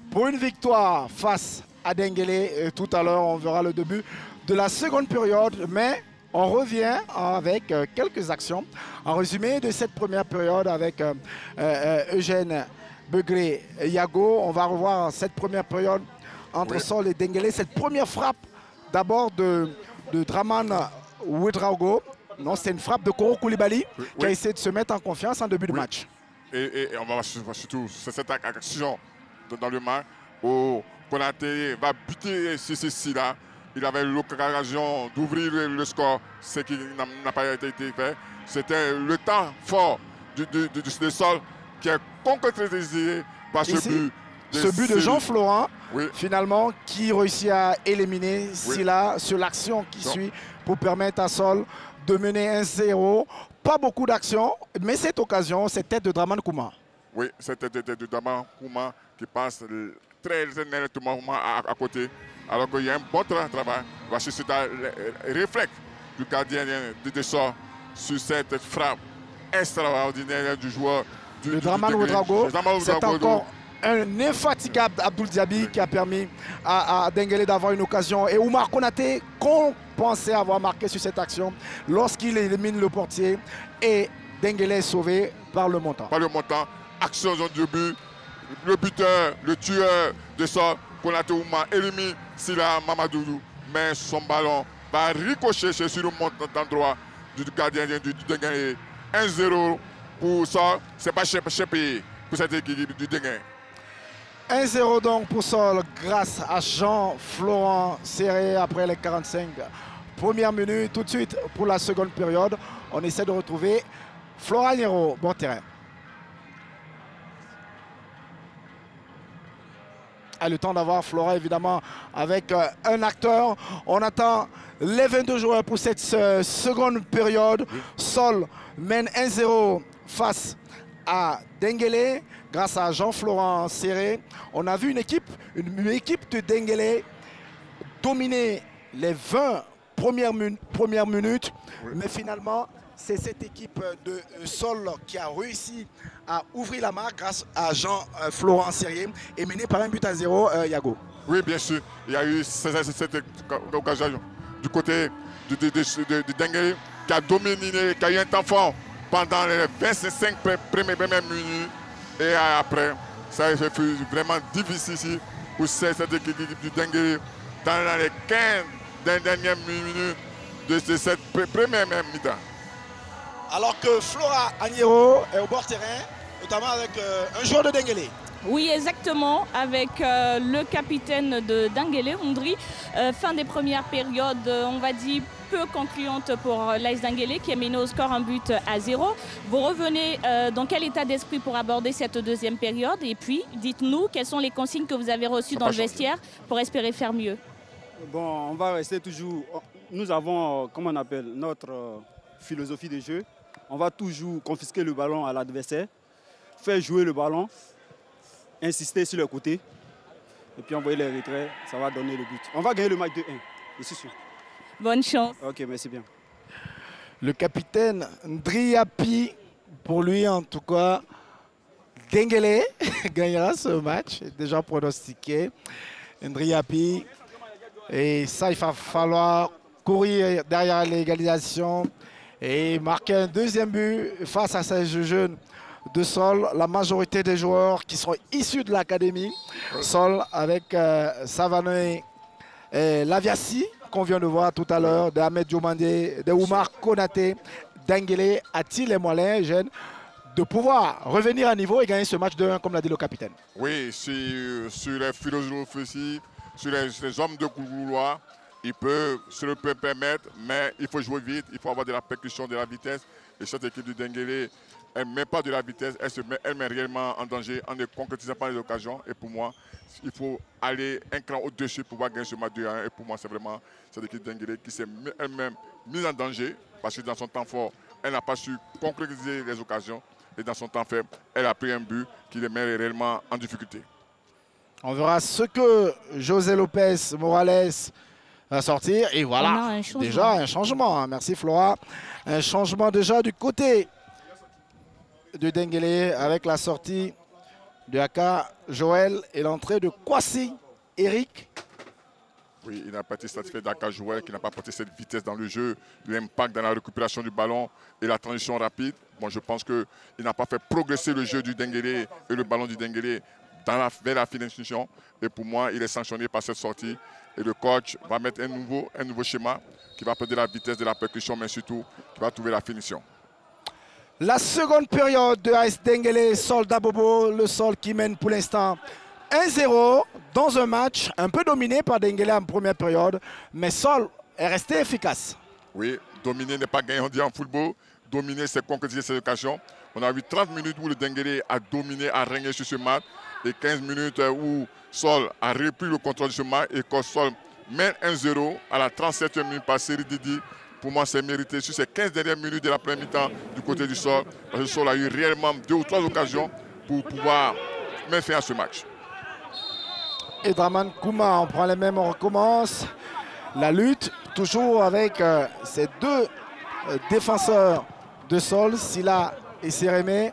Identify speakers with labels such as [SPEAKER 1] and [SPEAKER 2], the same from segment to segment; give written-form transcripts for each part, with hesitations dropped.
[SPEAKER 1] pour une victoire face à Denguélé. Et tout à l'heure, on verra le début de la seconde période, mais on revient avec quelques actions. En résumé de cette première période avec Eugène Begré et Yago, on va revoir cette première période entre Sol et Denguélé. Cette première frappe d'abord de Draman Ouedraogo. Non, c'est une frappe de Koro Koulibaly qui a essayé de se mettre en confiance en début de match.
[SPEAKER 2] Et on va surtout cette action dans le match où Konaté va buter ceci-là. Il avait l'occasion d'ouvrir le score, ce qui n'a pas été fait. C'était le temps fort du Sol qui est concrétisé par ce but.
[SPEAKER 1] Ce but de Jean Florent, finalement, qui réussit à éliminer Silla sur l'action qui suit pour permettre à Sol de mener 1-0. Pas beaucoup d'actions, mais cette occasion, c'est tête de Draman Kouma.
[SPEAKER 2] Oui, c'est tête de Draman Kouma qui passe très nettement à côté. Alors qu'il y a un bon travail. Voici le réflexe du gardien de Sol sur cette frappe extraordinaire du joueur.
[SPEAKER 1] Le Draman Ouedraogo, c'est encore un infatigable Abdoul Diaby qui a permis à Denguélé d'avoir une occasion. Et Oumar Konaté, qu'on pensait avoir marqué sur cette action, lorsqu'il élimine le portier, et Denguélé est sauvé par le montant.
[SPEAKER 2] Par le montant, action de but, le buteur, le tueur de Sol, Konaté Oumar élimine Silla Mamadoudou, mais son ballon va ricocher sur le montant droit du gardien du Denguélé. 1-0 pour Sol, c'est pas cher payé pour cette équipe du Denguélé.
[SPEAKER 1] 1-0 donc pour Sol grâce à Jean-Florent Serré après les 45 premières minutes. Tout de suite pour la seconde période, on essaie de retrouver Flora Nero, bon terrain. A le temps d'avoir Flora évidemment avec un acteur. On attend les 22 joueurs pour cette seconde période. Sol mène 1-0 face à Denguélé grâce à Jean-Florent Serré. On a vu une équipe de Denguélé dominer les 20 premières minutes. Mais finalement, c'est cette équipe de Sol qui a réussi à ouvrir la marque grâce à Jean-Florent Serré et mené par 1-0, Yago.
[SPEAKER 2] Oui, bien sûr. Il y a eu cette occasion du côté de Denguélé qui a dominé, qui a eu un temps fort pendant les 25 premières minutes. Et après, ça fut vraiment difficile ici pour cette équipe du Denguélé dans les 15 dernières minutes de cette première mi-temps.
[SPEAKER 1] Alors que Flora Agnero est au bord terrain, notamment avec un joueur de Denguélé.
[SPEAKER 3] Oui, exactement, avec le capitaine de Denguélé, Ondri. Fin des premières périodes, on va dire, peu concluante pour l'AS Denguélé qui est mené au score 1-0. Vous revenez dans quel état d'esprit pour aborder cette deuxième période? Et puis, dites-nous quelles sont les consignes que vous avez reçues dans le vestiaire pour espérer faire mieux.
[SPEAKER 4] Bon, on va rester toujours... Nous avons, comment on appelle, notre philosophie de jeu. On va toujours confisquer le ballon à l'adversaire, faire jouer le ballon, insister sur le côté, et puis envoyer les retraits, ça va donner le but. On va gagner le match 2-1, je suis sûr.
[SPEAKER 3] Bonne chance.
[SPEAKER 4] Ok, merci bien.
[SPEAKER 1] Le capitaine Ndriapi, pour lui en tout cas, Denguélé gagnera ce match, déjà pronostiqué. Ndriapi, et ça il va falloir courir derrière l'égalisation et marquer un deuxième but face à ces jeunes de Sol. La majorité des joueurs qui sont issus de l'académie Sol avec Savanoé et Laviassi qu'on vient de voir tout à l'heure, de Ahmed Diomandé, de Oumar Konaté. Denguélé a-t-il les moyens, jeunes, de pouvoir revenir à niveau et gagner ce match 2-1 comme l'a dit le capitaine?
[SPEAKER 2] Oui, sur les philosophies, sur les hommes de couloir, il peut se le permettre, mais il faut jouer vite, il faut avoir de la percussion, de la vitesse. Et cette équipe du Denguélé, elle ne met pas de la vitesse, elle met réellement en danger en ne concrétisant pas les occasions. Et pour moi, il faut aller un cran au-dessus pour pouvoir gagner ce match 2-1. Et pour moi, c'est vraiment cette équipe Denguélé qui s'est elle-même mise en danger parce que dans son temps fort, elle n'a pas su concrétiser les occasions. Et dans son temps faible, elle a pris un but qui les met réellement en difficulté.
[SPEAKER 1] On verra ce que José Lopez Morales va sortir. Et voilà, déjà un changement. Merci Flora. Un changement déjà du côté de Denguélé avec la sortie de Aka Joël et l'entrée de Kwasi Eric.
[SPEAKER 2] Oui, il n'a pas été satisfait d'Aka Joël, qui n'a pas porté cette vitesse dans le jeu, l'impact dans la récupération du ballon et la transition rapide. Moi, je pense qu'il n'a pas fait progresser le jeu du Denguélé et le ballon du Denguélé vers la finition. Et pour moi, il est sanctionné par cette sortie. Et le coach va mettre un nouveau schéma qui va perdre la vitesse de la percussion, mais surtout qui va trouver la finition.
[SPEAKER 1] La seconde période de AS Denguélé, Sol Dabobo, le Sol qui mène pour l'instant 1-0 dans un match un peu dominé par Denguélé en première période, mais Sol est resté efficace.
[SPEAKER 2] Oui, dominer n'est pas gagner, on dit en football. Dominer, c'est concrétiser ses occasions. On a vu 30 minutes où le Denguélé a dominé, a régné sur ce match, et 15 minutes où Sol a repris le contrôle de ce match, et quand Sol mène 1-0 à la 37e minute par Série Didi. Pour moi, c'est mérité sur ces 15 dernières minutes de la première mi-temps du côté du Sol. Parce que le Sol a eu réellement 2 ou 3 occasions pour pouvoir mettre fin à ce match.
[SPEAKER 1] Et Draman Kouma, on prend les mêmes, on recommence. La lutte, toujours avec ces deux défenseurs de Sol, Silla et Sérémé.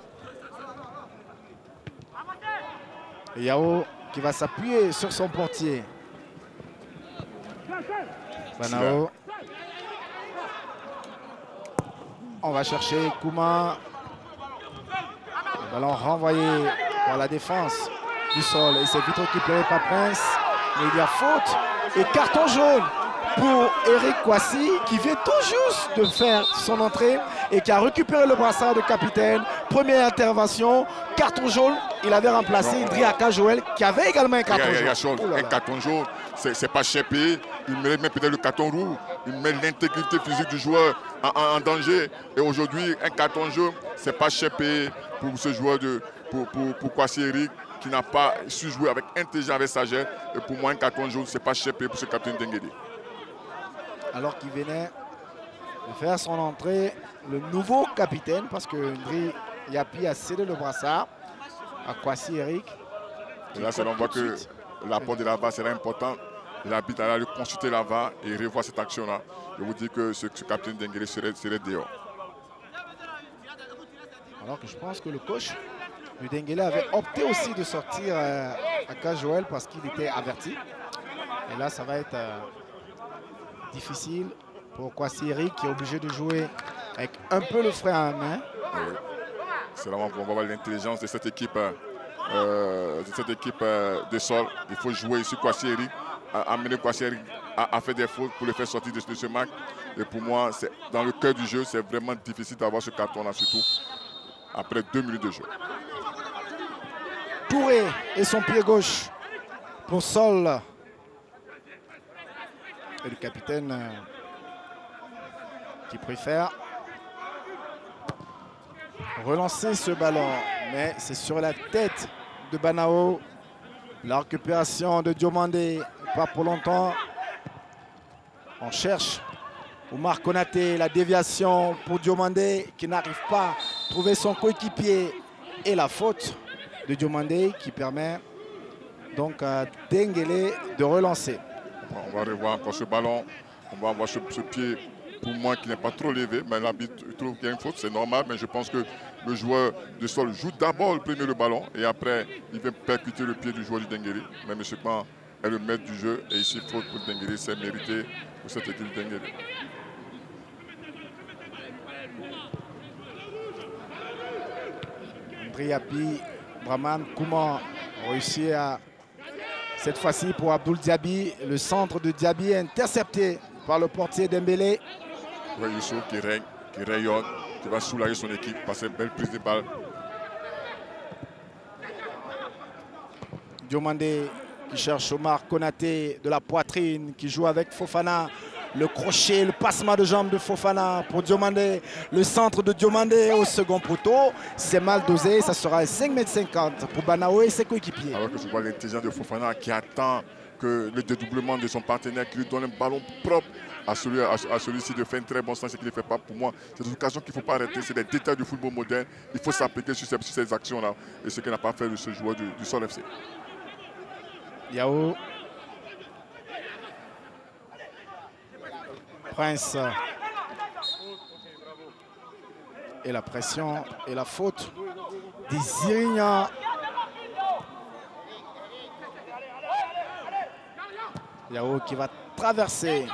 [SPEAKER 1] Et Yao qui va s'appuyer sur son portier. Banao. On va chercher Kouma. Le ballon renvoyé par la défense du Sol. Et c'est vite récupéré par Prince. Mais il y a faute. Et carton jaune pour Eric Kwasi qui vient tout juste de faire son entrée et qui a récupéré le brassard de capitaine. Première intervention, carton jaune. Il avait remplacé Ndri Aka Joël qui avait également un carton jaune.
[SPEAKER 2] Un carton jaune, c'est pas cher payé. Il met peut-être le carton rouge. Il met l'intégrité physique du joueur en danger. Et aujourd'hui, un carton jaune, c'est pas cher payé pour ce joueur, pour Kwasi Eric, qui n'a pas su jouer avec intelligence, avec sagesse. Et pour moi, un carton jaune, c'est pas cher payé pour ce capitaine Denguélé.
[SPEAKER 1] Alors qu'il venait de faire son entrée, le nouveau capitaine, parce que Ndri Yapi a cédé le brassard à Kwasi Eric.
[SPEAKER 2] Et là, on voit que l'apport de la VAR sera important. L'arbitre a allé consulter la VAR et revoir cette action-là. Je vous dis que ce capitaine Denguélé serait dehors.
[SPEAKER 1] Alors que je pense que le coach du Denguélé avait opté aussi de sortir Aka Joël parce qu'il était averti. Et là, ça va être difficile pour Kwasi Eric qui est obligé de jouer avec un peu le frein à la main.
[SPEAKER 2] Oui. C'est là qu'on va voir l'intelligence de cette équipe, de Sol. Il faut jouer ici Kwasi Eric, amener Kwasi Eric à faire des fautes pour le faire sortir de ce match. Et pour moi, dans le cœur du jeu, c'est vraiment difficile d'avoir ce carton-là, surtout après 2 minutes de jeu.
[SPEAKER 1] Touré et son pied gauche pour Sol. Et le capitaine qui préfère relancer ce ballon. Mais c'est sur la tête de Banao. La récupération de Diomandé, pas pour longtemps. On cherche Oumar Konaté, la déviation pour Diomandé qui n'arrive pas à trouver son coéquipier. Et la faute de Diomandé qui permet donc à Denguélé de relancer.
[SPEAKER 2] On va revoir encore ce ballon. On va voir ce pied, pour moi, qui n'est pas trop levé. Mais l'arbitre trouve qu'il y a une faute, c'est normal. Mais je pense que le joueur de Sol joue d'abord le ballon. Et après, il vient percuter le pied du joueur du Denguélé. Mais M. Pan est le maître du jeu. Et ici, faute pour Denguélé, c'est mérité pour cette équipe du Denguélé.
[SPEAKER 1] Ndri Yapi, Draman Kouma réussit à... Cette fois-ci pour Abdoul Diaby, le centre de Diaby est intercepté par le portier Dembélé.
[SPEAKER 2] Oui, Youssou qui règne, qui rayonne, qui va soulager son équipe par cette belle prise de balle.
[SPEAKER 1] Diomandé qui cherche Omar Konaté de la poitrine, qui joue avec Fofana. Le crochet, le passement de jambes de Fofana pour Diomandé. Le centre de Diomandé au second poteau. C'est mal dosé, ça sera 5,50 m pour Banao et ses coéquipiers.
[SPEAKER 2] Alors que je vois l'intelligence de Fofana qui attend que le dédoublement de son partenaire, qui lui donne un ballon propre à celui-ci de faire un très bon sens, ce qu'il ne fait pas. Pour moi, c'est des occasions qu'il ne faut pas arrêter. C'est des détails du football moderne. Il faut s'appliquer sur ces actions-là. Et ce qu'il n'a pas fait de ce joueur du Sol FC.
[SPEAKER 1] Yao. Prince. Et la pression et la faute des Irignan Yao qui va traverser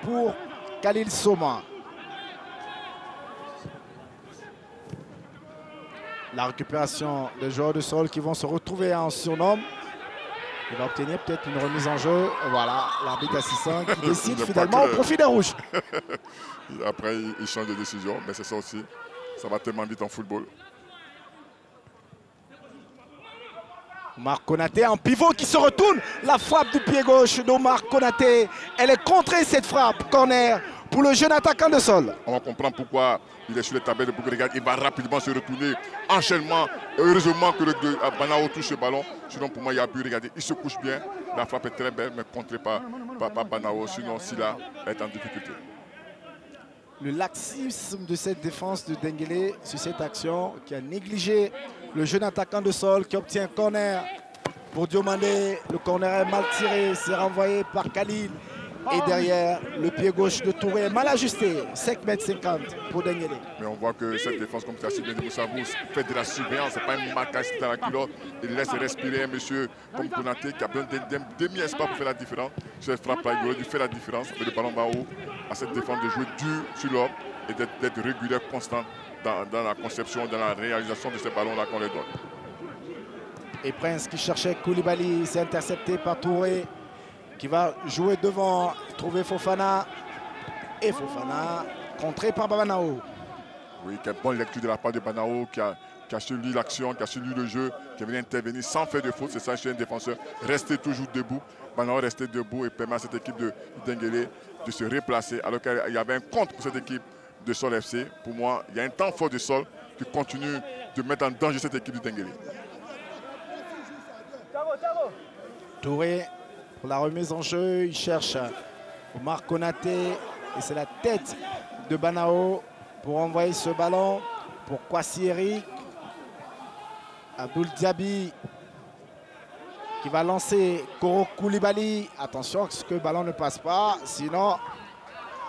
[SPEAKER 1] pour Khalil Soma. La récupération des joueurs de sol qui vont se retrouver en surnombre. Il va obtenir peut-être une remise en jeu. Voilà, l'arbitre assistant qui décide finalement au profit des rouges.
[SPEAKER 2] Après, il change de décision, mais c'est ça aussi. Ça va tellement vite en football.
[SPEAKER 1] Omar Konaté en pivot qui se retourne. La frappe du pied gauche d'Omar Konaté. Elle est contrée cette frappe. Corner pour le jeune attaquant de sol.
[SPEAKER 2] On va comprendre pourquoi il est sur les tablettes de Bougueregat. Il va rapidement se retourner. Enchaînement. Heureusement que Banao touche le ballon. Sinon, pour moi, il y a pu regarder. Il se couche bien. La frappe est très belle, mais contrée par Banao. Sinon, Silla est en difficulté.
[SPEAKER 1] Le laxisme de cette défense de Denguélé sur cette action qui a négligé le jeune attaquant de sol qui obtient un corner pour Diomandé. Le corner est mal tiré, c'est renvoyé par Khalil. Et derrière, le pied gauche de Touré est mal ajusté. 5,50 m pour Denguélé. Mais
[SPEAKER 2] on voit que cette défense, comme tu as si bien dit, Moussabou, fait de la surveillance. Ce n'est pas un marquage dans la culotte. Il laisse respirer un monsieur comme Konaté qui a besoin d'un demi-espace pour faire la différence. Cette frappe-là, il aurait dû faire la différence. Mais le ballon va haut à cette défense de jouer dur sur l'homme et d'être régulier, constant dans la conception, dans la réalisation de ces ballons-là qu'on les donne.
[SPEAKER 1] Et Prince qui cherchait Koulibaly, c'est intercepté par Touré, qui va jouer devant, trouver Fofana. Et Fofana, contré par Banao.
[SPEAKER 2] Oui, quelle bonne lecture de la part de Banao qui a suivi l'action, qui a suivi le jeu, qui est venu intervenir sans faire de faute. C'est ça, chez un défenseur. Rester toujours debout. Banao restait debout et permet à cette équipe de Denguélé de se replacer. Alors qu'il y avait un contre pour cette équipe de Sol FC. Pour moi, il y a un temps fort de Sol qui continue de mettre en danger cette équipe de Denguélé.
[SPEAKER 1] Touré pour la remise en jeu, il cherche Omar Konaté et c'est la tête de Banao pour envoyer ce ballon pour Kwasi Eric. Abdoul Diaby qui va lancer Koro Koulibaly. Attention à ce que le ballon ne passe pas, sinon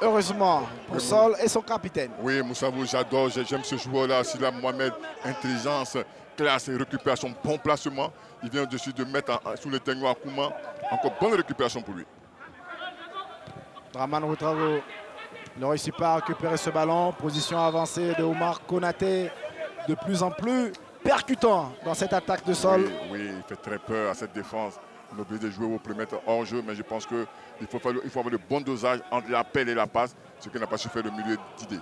[SPEAKER 1] heureusement pour Sol et son capitaine.
[SPEAKER 2] Oui, Moussabou, j'adore, j'aime ce joueur-là, Silla Mohamed, intelligence, classe et récupération, bon placement. Il vient au-dessus de mettre sous le Tengo Akouma. Encore bonne récupération pour lui.
[SPEAKER 1] Draman Ouedraogo ne réussit pas à récupérer ce ballon. Position avancée de Omar Konaté, de plus en plus percutant dans cette attaque de Sol.
[SPEAKER 2] Oui, il fait très peur à cette défense. On est obligé de jouer au premier hors jeu, mais je pense qu'il faut avoir le bon dosage entre l'appel et la passe, ce qui n'a pas su faire le milieu d'idée.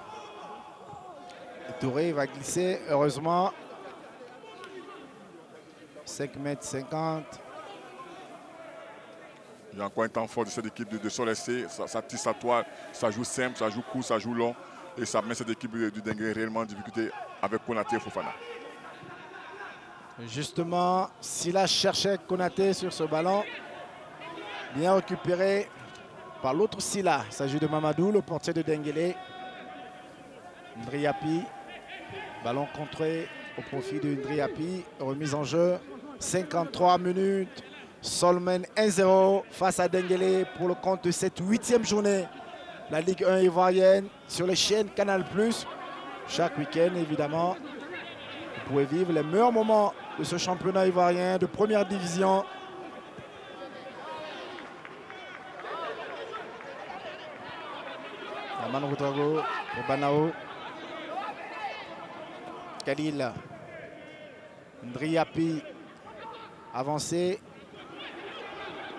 [SPEAKER 1] Touré va glisser, heureusement. 5,50 m.
[SPEAKER 2] Il y a encore un temps fort de cette équipe de Sol FC. Ça tire sa toile, ça joue simple, ça joue court, ça joue long. Et ça met cette équipe du Denguélé réellement en difficulté avec Konaté et Fofana.
[SPEAKER 1] Justement, Silla cherchait Konaté sur ce ballon. Bien récupéré par l'autre Silla. Il s'agit de Mamadou, le portier de Denguélé. Ndriapi. Ballon contré au profit de Ndriapi. Remise en jeu. 53 minutes. Sol mène 1-0 face à Denguélé pour le compte de cette 8e journée. La Ligue 1 ivoirienne sur les chaînes Canal+. Chaque week-end, évidemment, vous pouvez vivre les meilleurs moments de ce championnat ivoirien de première division. Draman Ouedraogo pour Banao. Khalil. Ndriapi avancé.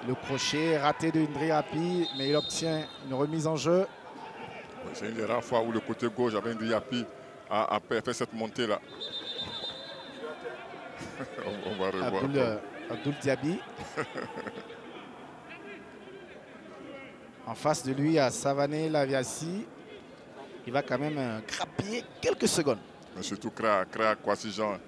[SPEAKER 1] Le crochet raté de Ndriapi, mais il obtient une remise en jeu.
[SPEAKER 2] C'est une des rares fois où le côté gauche avec Ndriapi a fait cette montée-là. On va revoir.
[SPEAKER 1] Abdoul Diaby. En face de lui, il y a Savané Laviassi. Il va quand même grappiller quelques secondes.
[SPEAKER 2] Mais surtout Kra Kwasi Jean,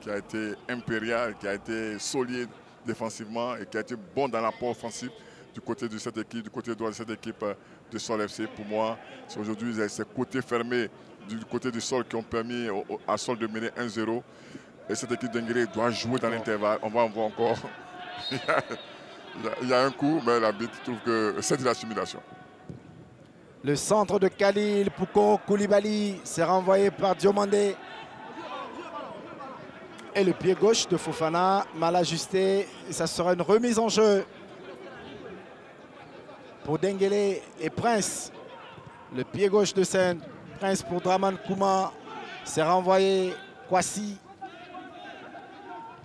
[SPEAKER 2] qui a été impérial, qui a été solide défensivement et qui a été bon dans l'apport offensif du côté de cette équipe, du côté droit de cette équipe de Sol FC. Pour moi, c'est aujourd'hui ces côtés fermés du côté du Sol qui ont permis à Sol de mener 1-0. Et cette équipe d'Enguélé doit jouer dans l'intervalle. On va en voir encore. il y a un coup, mais l'arbitre trouve que c'est de la simulation.
[SPEAKER 1] Le centre de Khalil pour Koro Koulibaly, c'est renvoyé par Diomandé. Et le pied gauche de Fofana, mal ajusté. Et ça sera une remise en jeu. pour Dengele et Prince. Le pied gauche de scène. Prince pour Draman Kouma. C'est renvoyé Kwasi,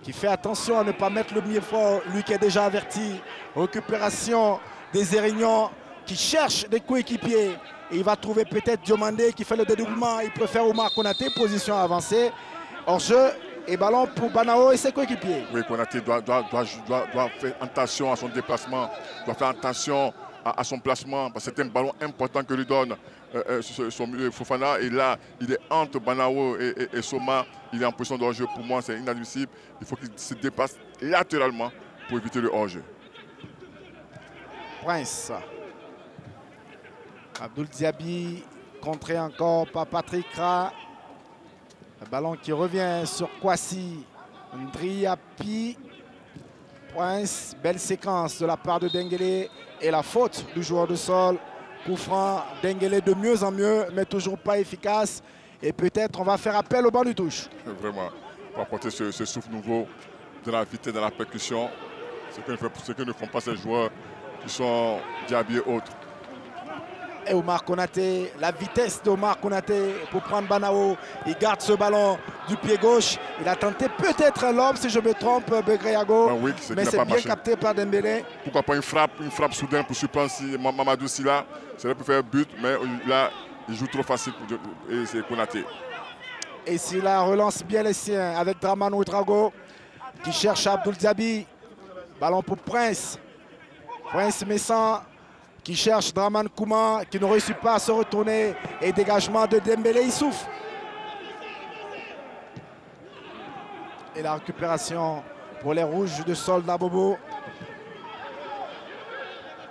[SPEAKER 1] qui fait attention à ne pas mettre le mieux fort, lui qui est déjà averti. Récupération des Érignon qui cherche des coéquipiers. Et il va trouver peut-être Diomandé qui fait le dédoublement. Il préfère Omar Konaté, position avancée. Hors-jeu et ballon pour Banao et ses coéquipiers.
[SPEAKER 2] Oui, Konaté doit faire attention à son déplacement, doit faire attention à son placement, parce que c'est un ballon important que lui donne son milieu Fofana. Et là, il est entre Banao et Soma. Il est en position de hors-jeu. Pour moi, c'est inadmissible. Il faut qu'il se dépasse latéralement pour éviter le hors-jeu.
[SPEAKER 1] Prince. Abdoul Diaby, contré encore par Patrick Ra. Le ballon qui revient sur Kwasi. Ndriapi. Prince, belle séquence de la part de Dengele. Et la faute du joueur de sol. Coup franc, Dengele de mieux en mieux, mais toujours pas efficace. Et peut-être on va faire appel au banc du touche.
[SPEAKER 2] Vraiment, pour apporter ce souffle nouveau, de la vitesse, de la percussion. Ce que ne font pas ces joueurs qui sont Diaby et autres.
[SPEAKER 1] Et Omar Konaté, la vitesse d'Omar Konaté pour prendre Banao. Il garde ce ballon du pied gauche. Il a tenté peut-être un lob, si je me trompe, Begreyago.
[SPEAKER 2] Ben oui,
[SPEAKER 1] mais c'est bien capté par Dembélé.
[SPEAKER 2] Pourquoi pas une frappe soudaine pour surprendre Mamadou Silla. C'est là pour faire but, mais là, il joue trop facile et c'est Konaté.
[SPEAKER 1] Et Silla relance bien les siens avec Draman Ouedraogo qui cherche Abdoul Diaby. Ballon pour Prince. Prince Messan qui cherche Draman Kouma, qui ne réussit pas à se retourner. Et dégagement de Dembélé, il souffle. Et la récupération pour les rouges de Soldat Bobo.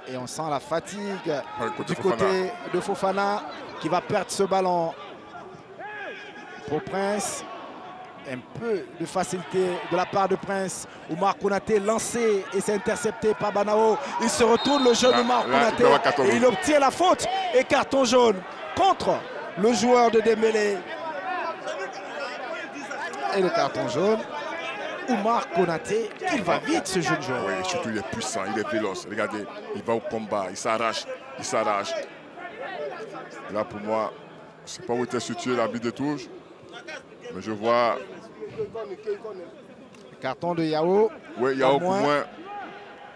[SPEAKER 1] Et on sent la fatigue du côté de Fofana qui va perdre ce ballon. Pour Prince, un peu de facilité de la part de Prince. Omar Konaté lancé et c'est intercepté par Banao. Il se retourne, le jeune Omar Konaté, et il obtient la faute et carton jaune contre le joueur de Dembélé. Et le carton jaune, Omar Konaté, il va vite ce jeune joueur.
[SPEAKER 2] Oui, surtout il est puissant, il est véloce. Regardez, il va au combat, il s'arrache, il s'arrache. Là pour moi, je ne sais pas où était situé l'arbitre de touche. Mais je vois...
[SPEAKER 1] Le carton de Yao.
[SPEAKER 2] Oui, Yao pour moi,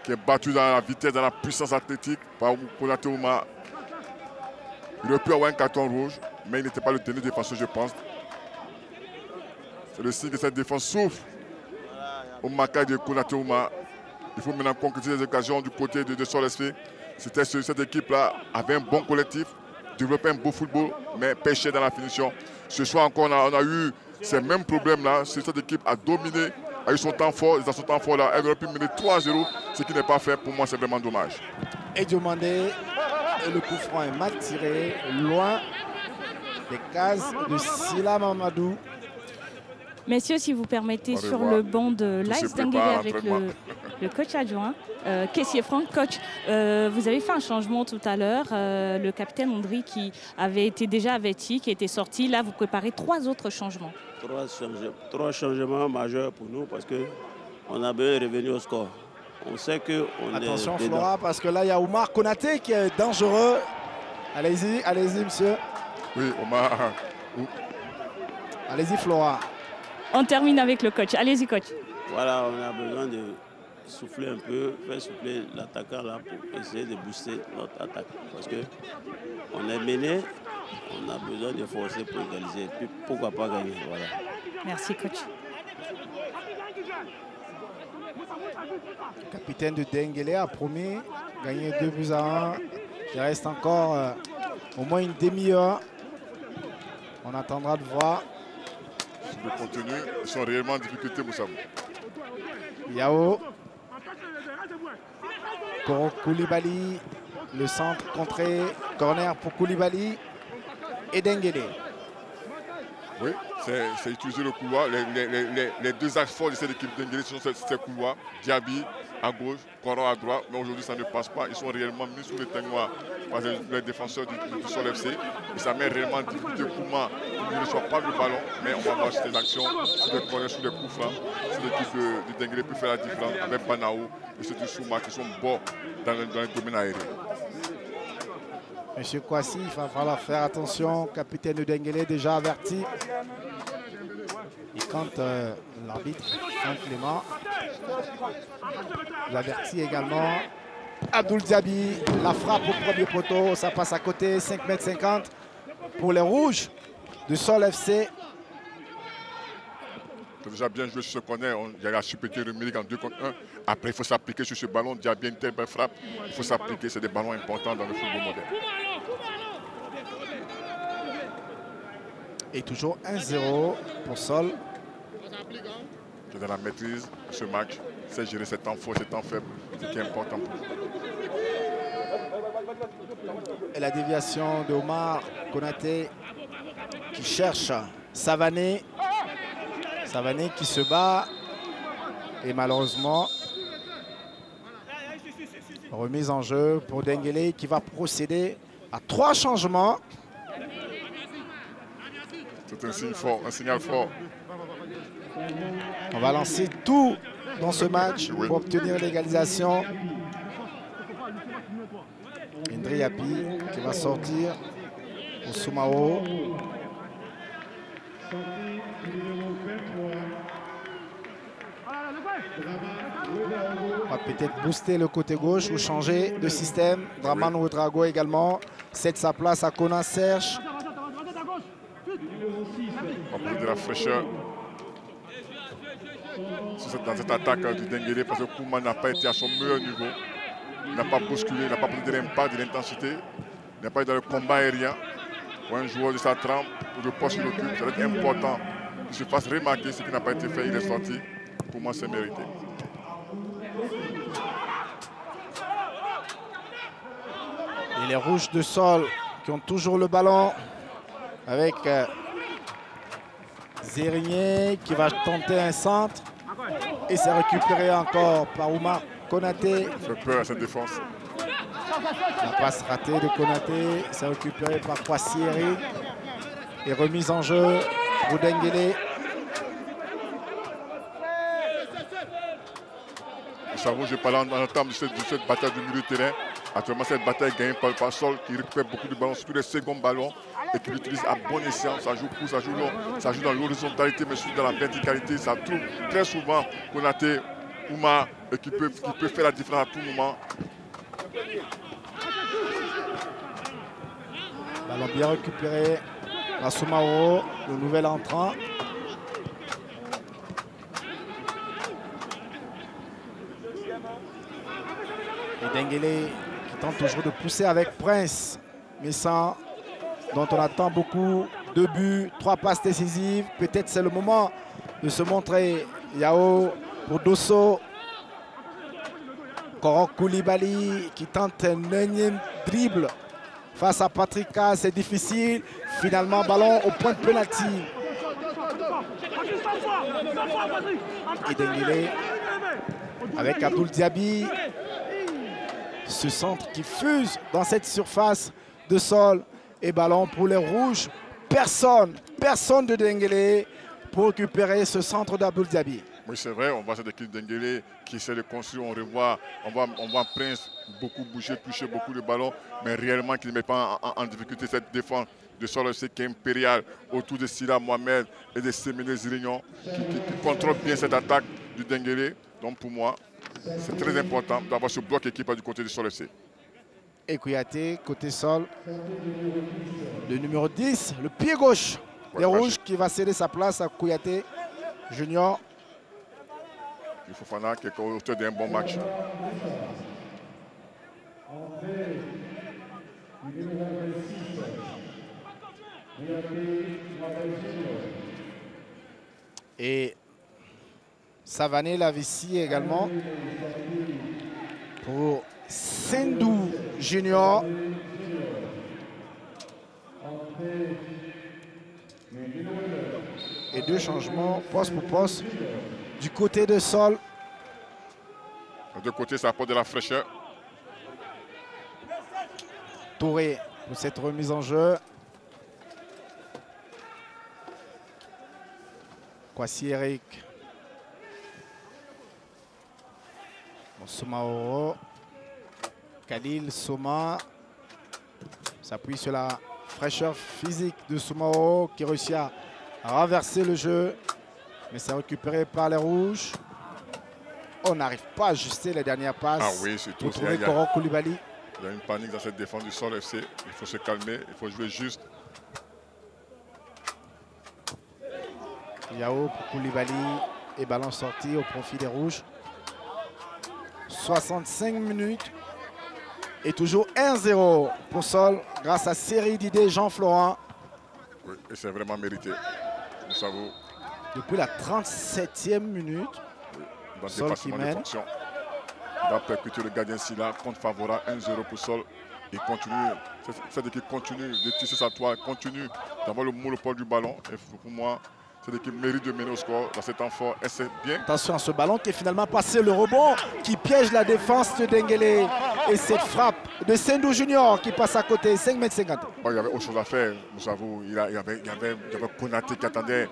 [SPEAKER 2] qui est battu dans la vitesse, dans la puissance athlétique par Konaté Oumar. Il aurait pu avoir un carton rouge, mais il n'était pas le dernier défenseur, je pense. C'est le signe que cette défense souffre au macaque de Konaté Oumar. Il faut maintenant concrétiser les occasions du côté de Solesfé. Cette équipe-là avait un bon collectif, développait un beau football, mais pêchait dans la finition. Ce soir encore, on a eu ces mêmes problèmes-là. Cette équipe a dominé, a eu son temps fort. Et dans son temps fort-là, elle aurait pu mener 3-0, ce qui n'est pas fait. Pour moi, c'est vraiment dommage.
[SPEAKER 1] Et Diomandé, et le coup franc est mal tiré, loin des cases de Silla Mamadou.
[SPEAKER 3] Messieurs, si vous permettez, sur le banc de l'AS Dengele avec le coach adjoint, Kessié Franck. Coach, vous avez fait un changement tout à l'heure. Le capitaine Ondry qui avait été déjà averti, qui était sorti. Là, vous préparez 3 autres changements.
[SPEAKER 5] 3 changements majeurs pour nous parce qu'on a bien revenu au score. On sait que
[SPEAKER 1] attention Flora, parce que là, il y a Omar Konaté qui est dangereux. Allez-y, monsieur.
[SPEAKER 2] Oui, Omar.
[SPEAKER 1] Allez-y, Flora.
[SPEAKER 3] On termine avec le coach. Allez-y, coach.
[SPEAKER 5] Voilà, on a besoin de souffler un peu, faire souffler l'attaquant là pour essayer de booster notre attaque. Parce qu'on est mené, on a besoin de forcer pour égaliser. Puis pourquoi pas gagner, voilà.
[SPEAKER 3] Merci, coach.
[SPEAKER 1] Le capitaine de Dengele a promis gagner 2-1. Il reste encore au moins une demi-heure. On attendra de voir.
[SPEAKER 2] Le contenu, ils sont réellement en difficulté, Moussam.
[SPEAKER 1] Yao. Koro Koulibaly. Le centre contré. Corner pour Koulibaly. Et Dengele.
[SPEAKER 2] Oui, c'est utiliser le couloir. Les 2 axes forts de cette équipe Dengele sont ces couloirs. Diaby à gauche, Koro à droite. Mais aujourd'hui, ça ne passe pas. Ils sont réellement mis sous les témoins par les défenseurs du Sol FC. Et ça met réellement en difficulté Kouma. Il ne reçoit pas le ballon. Mais on va voir ces actions sur les corners, sur les coups francs. Cette équipe de Dengele peut faire la différence avec Banao et ceux du Souma qui sont bons dans le domaine aérien.
[SPEAKER 1] Monsieur Kwasi, il va falloir faire attention. Capitaine de Denguélé déjà averti. Et quand l'arbitre Franck Clément l'avertit également, Abdoul Diaby, la frappe au premier poteau, ça passe à côté, 5,50 m pour les rouges de Sol FC.
[SPEAKER 2] C'est déjà bien joué sur ce corner. Il y a la supériorité numérique en 2 contre 1. Après, il faut s'appliquer sur ce ballon. Diaby a une telle belle frappe. Il faut s'appliquer. C'est des ballons importants dans le football moderne.
[SPEAKER 1] Et toujours 1-0 pour Sol.
[SPEAKER 2] Qui est dans la maîtrise de ce match. C'est gérer ses temps forts, ses temps faibles. C'est ce qui est important pour lui.
[SPEAKER 1] Et la déviation de Omar Konaté qui cherche Savané. Savané qui se bat. Et malheureusement, remise en jeu pour Denguélé qui va procéder à 3 changements.
[SPEAKER 2] C'est un signe fort, un signal fort.
[SPEAKER 1] On va lancer tout dans ce match
[SPEAKER 2] Oui.
[SPEAKER 1] pour obtenir l'égalisation. Ndriapi qui va sortir pour Soumao. On va peut-être booster le côté gauche ou changer de système. Draman Ouedraogo également cède sa place à Conan Serge.
[SPEAKER 2] On va prendre de la fraîcheur dans cette attaque du Denguélé parce que Kouma n'a pas été à son meilleur niveau. Il n'a pas bousculé, il n'a pas pris de l'impact, de l'intensité. Il n'a pas été dans le combat aérien. Pour un joueur de sa trempe, pour le poste qu'il occupe, ça va être important qu'il se fasse remarquer ce qui n'a pas été fait. Il est sorti. Kouma s'est mérité.
[SPEAKER 1] Et les rouges de Sol qui ont toujours le ballon avec Zérigné qui va tenter un centre. Et c'est récupéré encore par Omar Konaté.
[SPEAKER 2] Il fait peur à cette défense.
[SPEAKER 1] La passe ratée de Konaté. C'est récupéré par Kwasi Eric. Et remise en jeu pour Denguélé.
[SPEAKER 2] Nous savons, je parle en termes de cette bataille du milieu de terrain. Actuellement, cette bataille est gagnée par Sol qui récupère beaucoup de ballons, surtout les seconds ballons, et qui l'utilise à bon escient. Ça joue court, ça joue long, ça joue dans l'horizontalité, mais surtout dans la verticalité. Ça trouve très souvent Konaté, Oumar, et qui peut faire la différence à tout moment.
[SPEAKER 1] Ballon bien récupéré par Soumao, le nouvel entrant. Et Denguélé qui tente toujours de pousser avec Prince Messan, dont on attend beaucoup. 2 buts, 3 passes décisives. Peut-être c'est le moment de se montrer. Yao pour Dosso. Korok Koulibaly qui tente un 9e dribble face à Patrika. C'est difficile. Finalement, ballon au point de penalty. Et Denguélé avec Abdoul Diaby. Ce centre qui fuse dans cette surface de Sol. Et ballon pour les rouges. Personne de Denguélé pour récupérer ce centre d'Abdoul Diaby.
[SPEAKER 2] Oui, c'est vrai, on voit cette équipe Denguélé qui essaie de construire, on revoit, on voit Prince beaucoup bouger, toucher beaucoup de ballons, mais réellement qui ne met pas en difficulté cette défense de Sol FC qui est impériale autour de Sira Mohamed et de Séméné Zirignon qui contrôle bien cette attaque du Denguélé. Donc pour moi, c'est très important d'avoir ce bloc équipe du côté du Sol FC.
[SPEAKER 1] Et Kouyaté, côté Sol, le numéro 10, le pied gauche des rouges qui va céder sa place à Kouyaté Junior.
[SPEAKER 2] Il faut Fofana qui est auteur d'un bon match.
[SPEAKER 1] Et Savané Lavissi également pour Sendou Junior. Et 2 changements poste pour poste du côté de Sol.
[SPEAKER 2] De deux côtés, ça apporte de la fraîcheur.
[SPEAKER 1] Touré pour cette remise en jeu. Kwasi Eric. Bon, Somaoro. Khalil Soma. s'appuie sur la fraîcheur physique de Soumaoro qui réussit à renverser le jeu. Mais c'est récupéré par les rouges. On n'arrive pas à ajuster les dernières passes.
[SPEAKER 2] Ah oui, surtout
[SPEAKER 1] pour trouver Koro Koulibaly.
[SPEAKER 2] Il y a une panique dans cette défense du Sol FC. Il faut se calmer, il faut jouer juste.
[SPEAKER 1] Yao pour Koulibaly et ballon sorti au profit des rouges. 65 minutes et toujours 1-0 pour Sol grâce à série d'idées Jean-Florent.
[SPEAKER 2] Oui, et c'est vraiment mérité. Nous savons.
[SPEAKER 1] Depuis la 37e minute,
[SPEAKER 2] Dans
[SPEAKER 1] Sol
[SPEAKER 2] le
[SPEAKER 1] qui
[SPEAKER 2] dépassement de
[SPEAKER 1] mène.
[SPEAKER 2] fonction. Il va percuter le gardien Silla, compte favorable 1-0 pour Sol. Il continue, cette équipe continue de tisser sa toile, continue d'avoir le monopole du ballon. Et pour moi, cette équipe mérite de mener au score dans cet temps fort. Et c'est bien.
[SPEAKER 1] Attention à ce ballon qui est finalement passé, le rebond qui piège la défense de Denguele. Et cette frappe de Sendou Junior qui passe à côté, 5,50 m.
[SPEAKER 2] Oh, il y avait autre chose à faire, nous avons. Il y avait Konaté qui attendait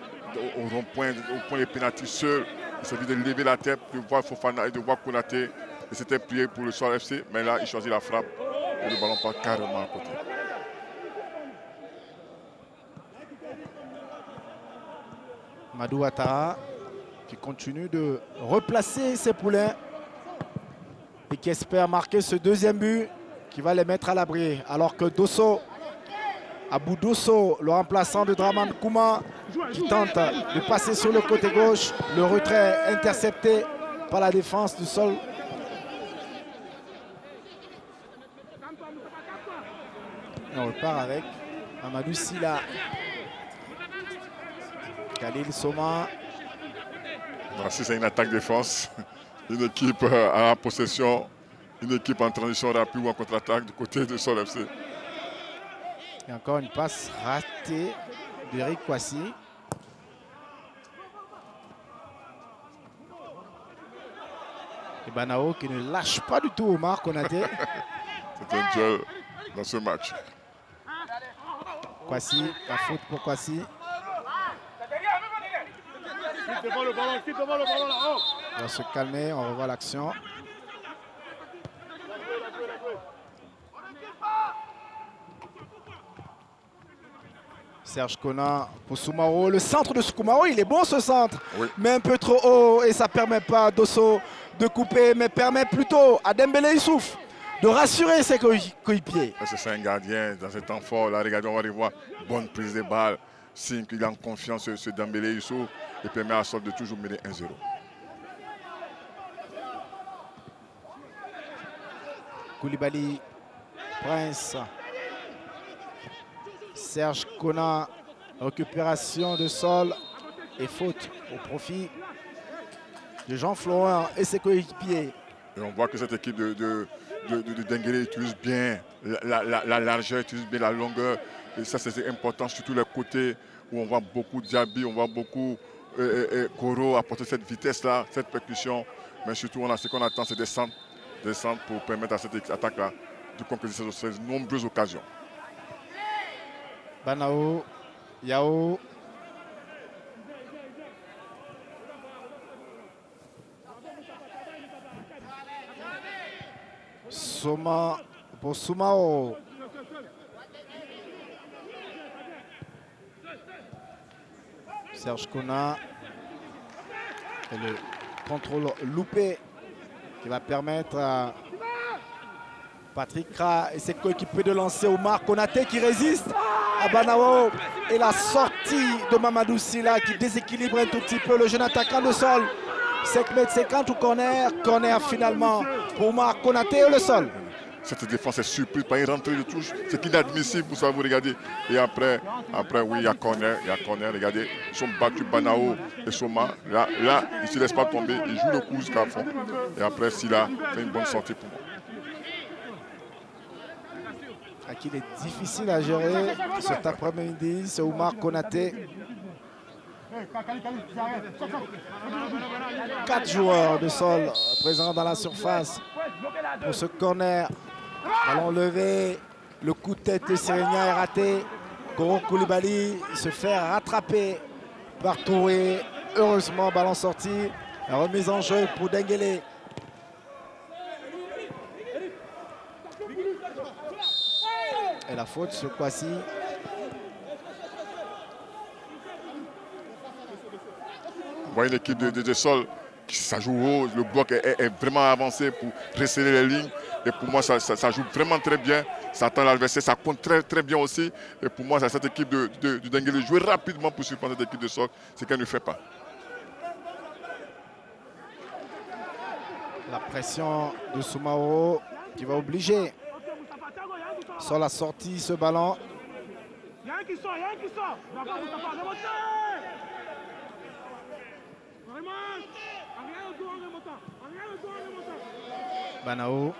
[SPEAKER 2] au rond-point, au point des pénaltys seul. Il s'agit de lever la tête, de voir Fofana et de voir Konaté. Et c'était plié pour le Sol FC. Mais là, il choisit la frappe. Et le ballon part carrément à côté.
[SPEAKER 1] Madou Ouattara qui continue de replacer ses poulains et qui espère marquer ce deuxième but qui va les mettre à l'abri. Alors que Dosso, Abou Dosso, le remplaçant de Draman Kouma, qui tente de passer sur le côté gauche, le retrait intercepté par la défense du Sol. Et on repart avec Amadou Silla. Khalil Soma.
[SPEAKER 2] Voici, c'est une attaque-défense. Une équipe à la possession, une équipe en transition rapide ou en contre-attaque du côté de Sol FC.
[SPEAKER 1] Et encore une passe ratée d'Eric Kwasi. Et Banao qui ne lâche pas du tout Omar Konaté.
[SPEAKER 2] C'est un duel dans ce match.
[SPEAKER 1] Kwasi, la faute pour Kwasi. On va se calmer, on revoit l'action. Serge Konan pour Soumaoro. Le centre de Soumaoro, il est bon ce centre.
[SPEAKER 2] Oui.
[SPEAKER 1] Mais un peu trop haut et ça ne permet pas à Dosso de couper, mais permet plutôt à Dembélé Youssouf de rassurer ses coéquipiers.
[SPEAKER 2] C'est un gardien dans ce temps fort. Là, regardez, on va revoir. Bonne prise de balle. Signe qu'il a en confiance ce Dembélé Youssouf et permet à Sol de toujours mener 1-0.
[SPEAKER 1] Koulibaly, Prince, Serge Konan, récupération de Sol et faute au profit de Jean-Florent et ses coéquipiers.
[SPEAKER 2] Et on voit que cette équipe de Denguele utilise bien la largeur, utilise bien la longueur. Et ça, c'est important, surtout les côtés où on voit beaucoup Diaby, on voit beaucoup Koro apporter cette vitesse-là, cette percussion. Mais surtout, ce qu'on attend, c'est des centres pour permettre à cette attaque-là de concrétiser ces nombreuses occasions.
[SPEAKER 1] Banao, Yao. Soma pour Soumao. Serge Konan. Et le contrôle loupé qui va permettre à Patrick Kra et ses coéquipiers de lancer Omar Konaté qui résiste à Banao. Et la sortie de Mamadou Silla qui déséquilibre un tout petit peu le jeune attaquant de Sol. 5,50 m ou corner. Corner finalement pour Omar Konaté et le Sol.
[SPEAKER 2] Cette défense est surprise par une rentrée de touche. C'est inadmissible pour ça, vous regardez. Et après oui, il y a corner, regardez. Ils sont battus Banao et Soma. Là, ils ne se laissent pas tomber. Ils jouent le coup jusqu'à fond. Et après, Silla fait une bonne sortie pour moi.
[SPEAKER 1] Il est difficile à gérer cet après-midi, c'est Omar Konaté. 4 joueurs de Sol présents dans la surface pour ce corner. Ballon levé, le coup de tête de Serenia est raté. Koro Koulibaly se fait rattraper par Touré. Heureusement, ballon sorti. La remise en jeu pour Denguele. Et la faute ce fois-ci.
[SPEAKER 2] On voit une équipe de sol qui ça joue haut, le bloc est vraiment avancé pour resserrer les lignes. Et pour moi, ça joue vraiment très bien. Ça attend l'adversaire, ça compte très bien aussi. Et pour moi, cette équipe du Denguélé jouer rapidement pour surprendre cette équipe de sol, ce qu'elle ne fait pas.
[SPEAKER 1] La pression de Soumaoro qui va obliger sur la sortie ce ballon. Banao,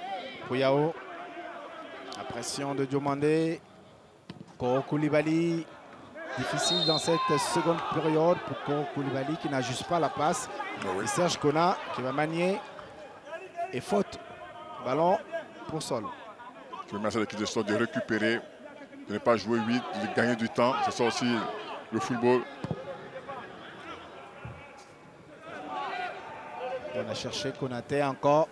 [SPEAKER 1] Pouyao. La pression de Diomandé. Koro Koulibaly. Difficile dans cette seconde période pour Koro Koulibaly qui n'ajuste pas la passe. Et Serge Kona qui va manier. Et faute. Ballon pour Sol.
[SPEAKER 2] Je remercie l'équipe de Sol de récupérer, de ne pas jouer 8, de gagner du temps. C'est ça aussi le football.
[SPEAKER 1] On a cherché Konaté encore.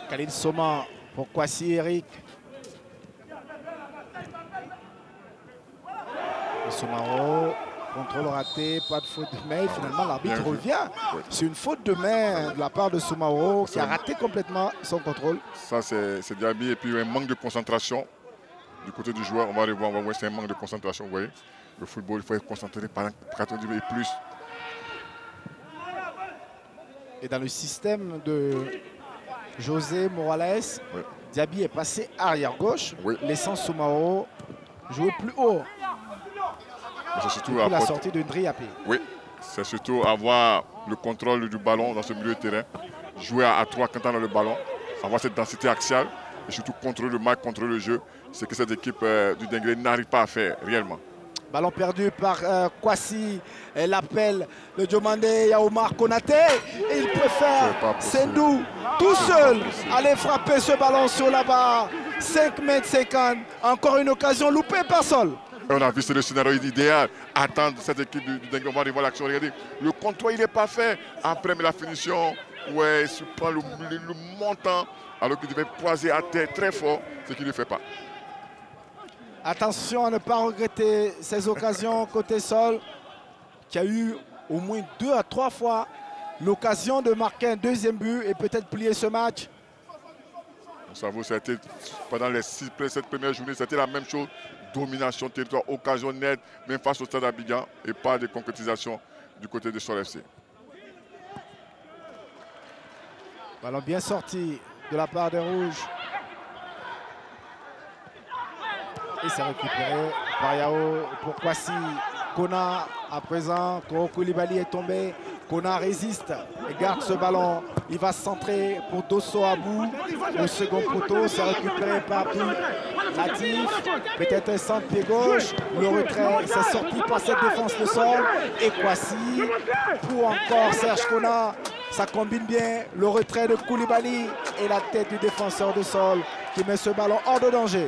[SPEAKER 1] Khalid Soma pour Kwasi Eric. Somaro, contrôle raté, pas de faute de main. Finalement, l'arbitre revient. C'est une faute de main de la part de Somaro qui a raté complètement son contrôle.
[SPEAKER 2] Ça, c'est Diaby. Et puis un manque de concentration du côté du joueur. On va revoir, on va voir, c'est un manque de concentration. Vous voyez, le football, il faut être concentré pendant 90 minutes et plus.
[SPEAKER 1] Et dans le système de José Morales, Diaby est passé arrière-gauche, laissant Somaro jouer plus haut.
[SPEAKER 2] C'est surtout
[SPEAKER 1] la sortie de Ndriapi.
[SPEAKER 2] Oui, c'est surtout avoir le contrôle du ballon dans ce milieu de terrain, jouer à 3 quand on a le ballon, avoir cette densité axiale et surtout contrôler le match, contrôler le jeu. C'est que cette équipe du Denguélé n'arrive pas à faire réellement.
[SPEAKER 1] Ballon perdu par Kwasi. L'appel de Diomandé à Omar Konaté. Et il préfère Sendou tout seul aller frapper ce ballon sur la barre. 5,50 m. Encore une occasion loupée par Sol.
[SPEAKER 2] On a vu, c'est le scénario idéal. Attendre cette équipe du Denguélé. On va revoir l'action. Regardez, le contrôle, il n'est pas fait. Après, mais la finition, ouais, il se prend le montant alors qu'il devait poiser à terre très fort, ce qu'il ne fait pas.
[SPEAKER 1] Attention à ne pas regretter ces occasions côté Sol, qui a eu au moins 2 à 3 fois l'occasion de marquer un deuxième but et peut-être plier ce match.
[SPEAKER 2] Ça vaut, pendant les 7 premières journées, c'était la même chose. Domination, territoire, occasion nette, même face au Stade Abidjan, et pas de concrétisation du côté de Sol FC.
[SPEAKER 1] Ballon bien sorti de la part des Rouges. Et c'est récupéré par Yao pour Kwasi. Kona à présent, Koro Koulibaly est tombé. Kona résiste et garde ce ballon. Il va se centrer pour Dosso Abou. Le second poteau, c'est récupéré par Abdou Latif. Peut-être un centre pied gauche. Le retrait, c'est sorti par cette défense de Sol. Et Kwasi pour encore Serge Kona. Ça combine bien le retrait de Koulibaly et la tête du défenseur de Sol qui met ce ballon hors de danger.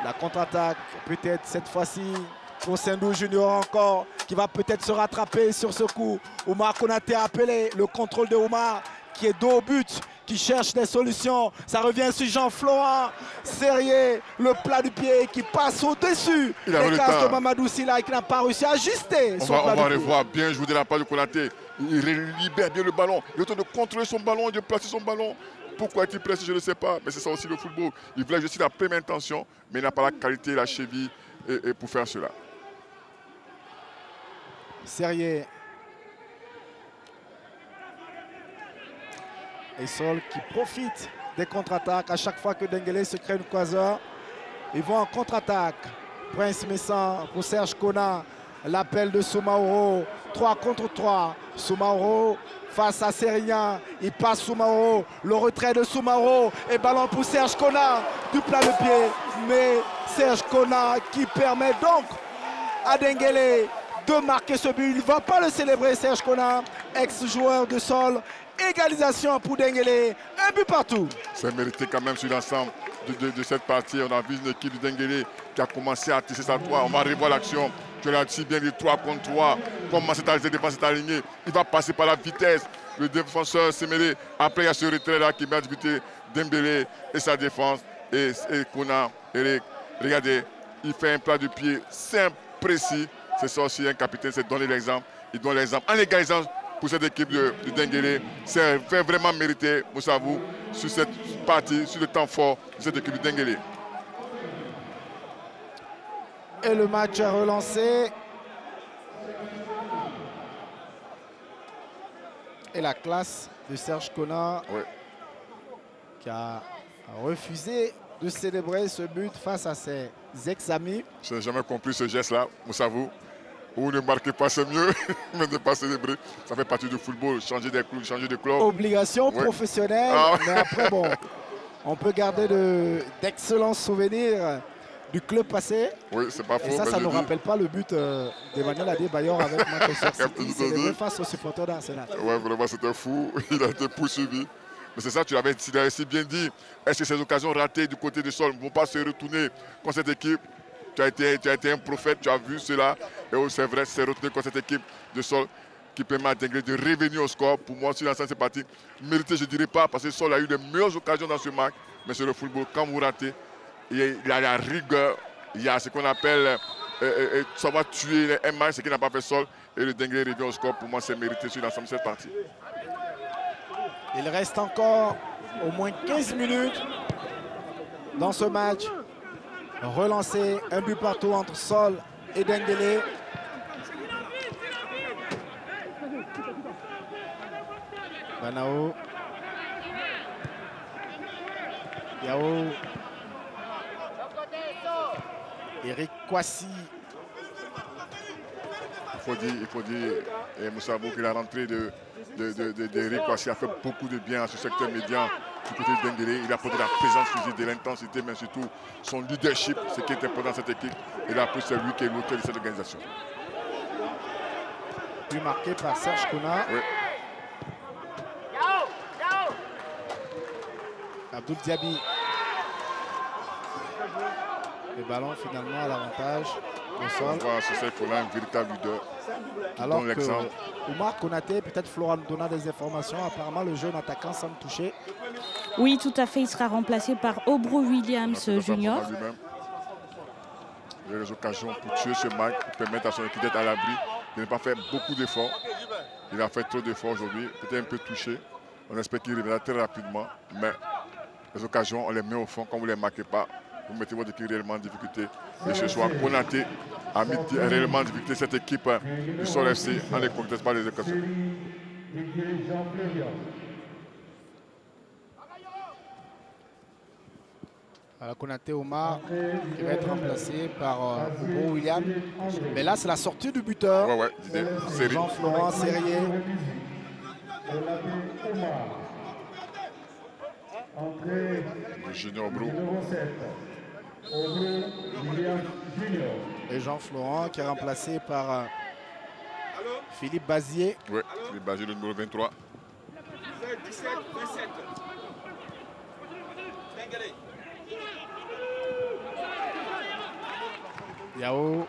[SPEAKER 1] La contre-attaque, peut-être cette fois-ci, pour Sendou Junior encore, qui va peut-être se rattraper sur ce coup. Omar Konaté a appelé le contrôle de Omar, qui est dos au but, qui cherche des solutions. Ça revient sur Jean-Florent Serrier, le plat du pied qui passe au-dessus.
[SPEAKER 2] Il a
[SPEAKER 1] les cases de Mamadou Silla qui n'a pas réussi à ajuster.
[SPEAKER 2] On va revoir bien jouer de la part de Konaté. Il libère bien le ballon. Il a le temps de contrôler son ballon, de placer son ballon. Pourquoi est-il pressé, je ne sais pas, mais c'est ça aussi le football. Il voulait juste la première intention, mais il n'a pas la qualité, la cheville et pour faire cela.
[SPEAKER 1] Serrier. Et Sol qui profite des contre-attaques. À chaque fois que Denguélé se crée une croiseur, ils vont en contre-attaque. Prince Messan pour Serge Kona. L'appel de Soumaoro. 3 contre 3. Soumaoro face à Serignan, il passe Soumaoro, le retrait de Soumaoro et ballon pour Serge Kona du plat de pied. Mais Serge Kona qui permet donc à Denguélé de marquer ce but. Il ne va pas le célébrer, Serge Kona, ex-joueur de Sol. Égalisation pour Denguélé, un but partout.
[SPEAKER 2] C'est mérité quand même sur l'ensemble de cette partie. On a vu une équipe de Denguélé qui a commencé à tisser sa toile. On va revoir l'action. Tu l'as si bien dit 3 contre 3. Comment cette défense est alignée. Il va passer par la vitesse. le défenseur s'est mêlé. Après, il y a ce retrait-là qui met en difficulté Dembélé et sa défense. Et Kona, Eric, regardez, il fait un plat de pied simple, précis. C'est ça aussi un capitaine, c'est donner l'exemple. Il donne l'exemple en égalisant pour cette équipe de Dengele. C'est fait vraiment mériter, Moussabou, sur cette partie, sur le temps fort de cette équipe de Dengele.
[SPEAKER 1] Et le match est relancé. Et la classe de Serge Kona, qui a refusé de célébrer ce but face à ses ex-amis.
[SPEAKER 2] Je n'ai jamais compris ce geste-là, Moussabou. Ou ne marquez pas, c'est mieux, mais ne pas célébrer. Ça fait partie du football, changer des clubs, changer de club.
[SPEAKER 1] Obligation professionnelle, mais après, bon, on peut garder d'excellents souvenirs du club passé.
[SPEAKER 2] Oui, c'est pas faux.
[SPEAKER 1] Et ça ne nous rappelle pas le but d'Emmanuel Adebayor avec Manchester City, célébré face aux supporters d'Arsenal.
[SPEAKER 2] Oui, vraiment, c'était fou. Il a été poursuivi. Mais c'est ça, tu l'avais si bien dit. Est-ce que ces occasions ratées du côté de Sol ne vont pas se retourner contre cette équipe? Tu as été un prophète, tu as vu cela. Et c'est vrai, c'est retenu contre cette équipe de Sol qui permet à Dengele de revenir au score. Pour moi, si l'ensemble c'est parti, mérité, je ne dirais pas, parce que Sol a eu les meilleures occasions dans ce match. Mais c'est le football, quand vous ratez, il y a la rigueur, il y a ce qu'on appelle savoir tuer un match, ce qui n'a pas fait Sol. Et le Dengele revient au score. Pour moi, c'est mérité sur l'ensemble de cette partie.
[SPEAKER 1] Il reste encore au moins 15 minutes dans ce match. Relancé, un but partout entre Sol et Dengele. Banao. Yao. Eric Kwasi.
[SPEAKER 2] Il faut dire Moussabou, que la rentrée d'Eric Kwasi a fait beaucoup de bien à ce secteur médian du côté de Dengele. Il a apporté la présence physique, de l'intensité, mais surtout son leadership, ce qui est important dans cette équipe. Et là, c'est lui qui est l'auteur de cette organisation.
[SPEAKER 1] But marqué par Serge Kona.
[SPEAKER 2] Oui.
[SPEAKER 1] Abdoul Diaby. Le ballon finalement à l'avantage au sol.
[SPEAKER 2] On voit ce Kona, un véritable leader.
[SPEAKER 1] Alors que Oumar Konaté, peut-être Florent nous donna des informations. Apparemment, le jeune attaquant semble touché.
[SPEAKER 3] Oui, tout à fait. Il sera remplacé par Obro Williams Junior.
[SPEAKER 2] Il y a des occasions pour tuer ce match, pour permettre à son équipe d'être à l'abri. Il n'a pas fait beaucoup d'efforts. Il a fait trop d'efforts aujourd'hui. Peut-être un peu touché. On espère qu'il reviendra très rapidement. Mais les occasions, on les met au fond. Quand vous ne les marquez pas, vous mettez votre équipe réellement en difficulté. Et ce soir, Konaté a mis réellement en difficulté cette équipe du Sol FC en ne conteste pas les occasions.
[SPEAKER 1] Alors Konaté Omar qui va être remplacé par Obro William. Mais là, c'est la sortie du buteur. Jean-Florent Serrier.
[SPEAKER 2] Le junior Obro.
[SPEAKER 1] Et Jean-Florent qui est remplacé par Philippe Bazier.
[SPEAKER 2] Oui, Philippe Bazier, le numéro 23.
[SPEAKER 6] 17, 27. Dengele.
[SPEAKER 1] Yao.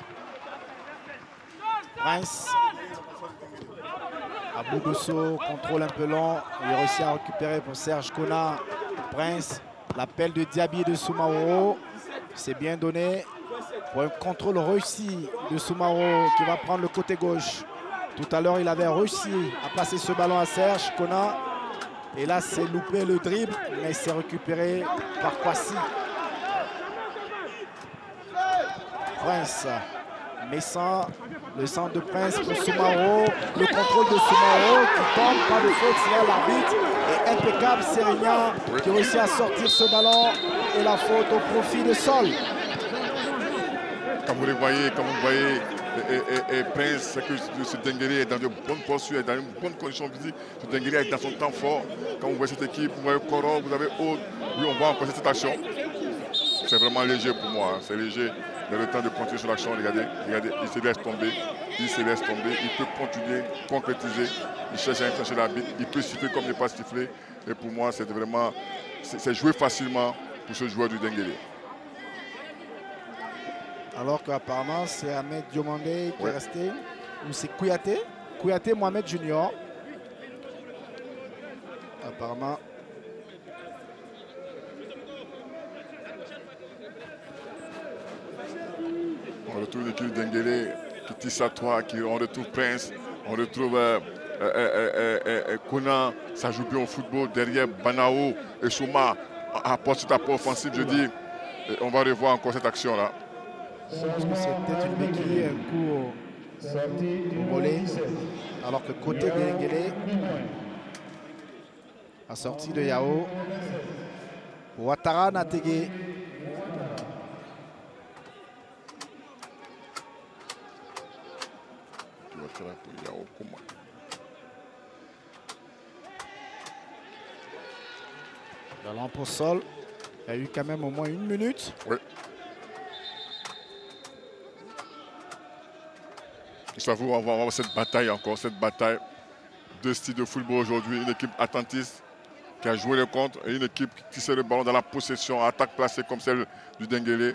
[SPEAKER 1] Prince. Abou Dosso contrôle un peu long. Il réussit à récupérer pour Serge Kona. Prince. L'appel de Diaby de Soumaoro. C'est bien donné pour un contrôle réussi de Soumaoro qui va prendre le côté gauche. Tout à l'heure, il avait réussi à passer ce ballon à Serge Kona. Et là, c'est loupé le dribble, mais c'est récupéré par Kwasi. Prince, Messan, le centre de Prince pour Soumaoro. Le contrôle de Soumaoro qui tombe, pas de faute, c'est l'arbitre. Et impeccable, Sérignan qui réussit à sortir ce ballon. Et la faute au profit de Sol.
[SPEAKER 2] Comme vous le voyez, et Prince, c'est que ce Dengele est dans de bonnes postures, dans une bonne condition physique. Ce Dengele est dans son temps fort. Quand vous voyez cette équipe, vous voyez Coro, vous avez Aude. Oui, on voit encore cette action. C'est vraiment léger pour moi. Hein. C'est léger. Il a le temps de continuer sur l'action. Regardez, il se laisse tomber. Il se laisse tomber. Il peut continuer, concrétiser. Il cherche à chercher l'arbitre. Il peut siffler comme il n'est pas sifflé. Et pour moi, c'est vraiment. C'est joué facilement pour ce joueur du Dengele.
[SPEAKER 1] Alors qu'apparemment, c'est Ahmed Diomandé qui est resté. Ou c'est Kouyaté. Kouyaté Mohamed Junior. apparemment.
[SPEAKER 2] On retrouve l'équipe d'Enguélé qui tisse à 3, on retrouve Prince, on retrouve Conan, ça joue bien au football. Derrière Banao et Souma, apporte cet apport offensif, je dis. Et on va revoir encore cette action-là.
[SPEAKER 1] Je pense que c'est peut-être une béquille, un coup au mollet. Alors que côté d'Enguélé, la sortie de Yao, Ouattara Nategué. Ballon pour Sol. Il y a eu quand même au moins 1 minute.
[SPEAKER 2] Oui. Je t'avoue, on va avoir cette bataille encore, cette bataille. Deux styles de football aujourd'hui. Une équipe attentiste qui a joué le contre et une équipe qui tisse le ballon dans la possession, attaque placée comme celle du Denguélé.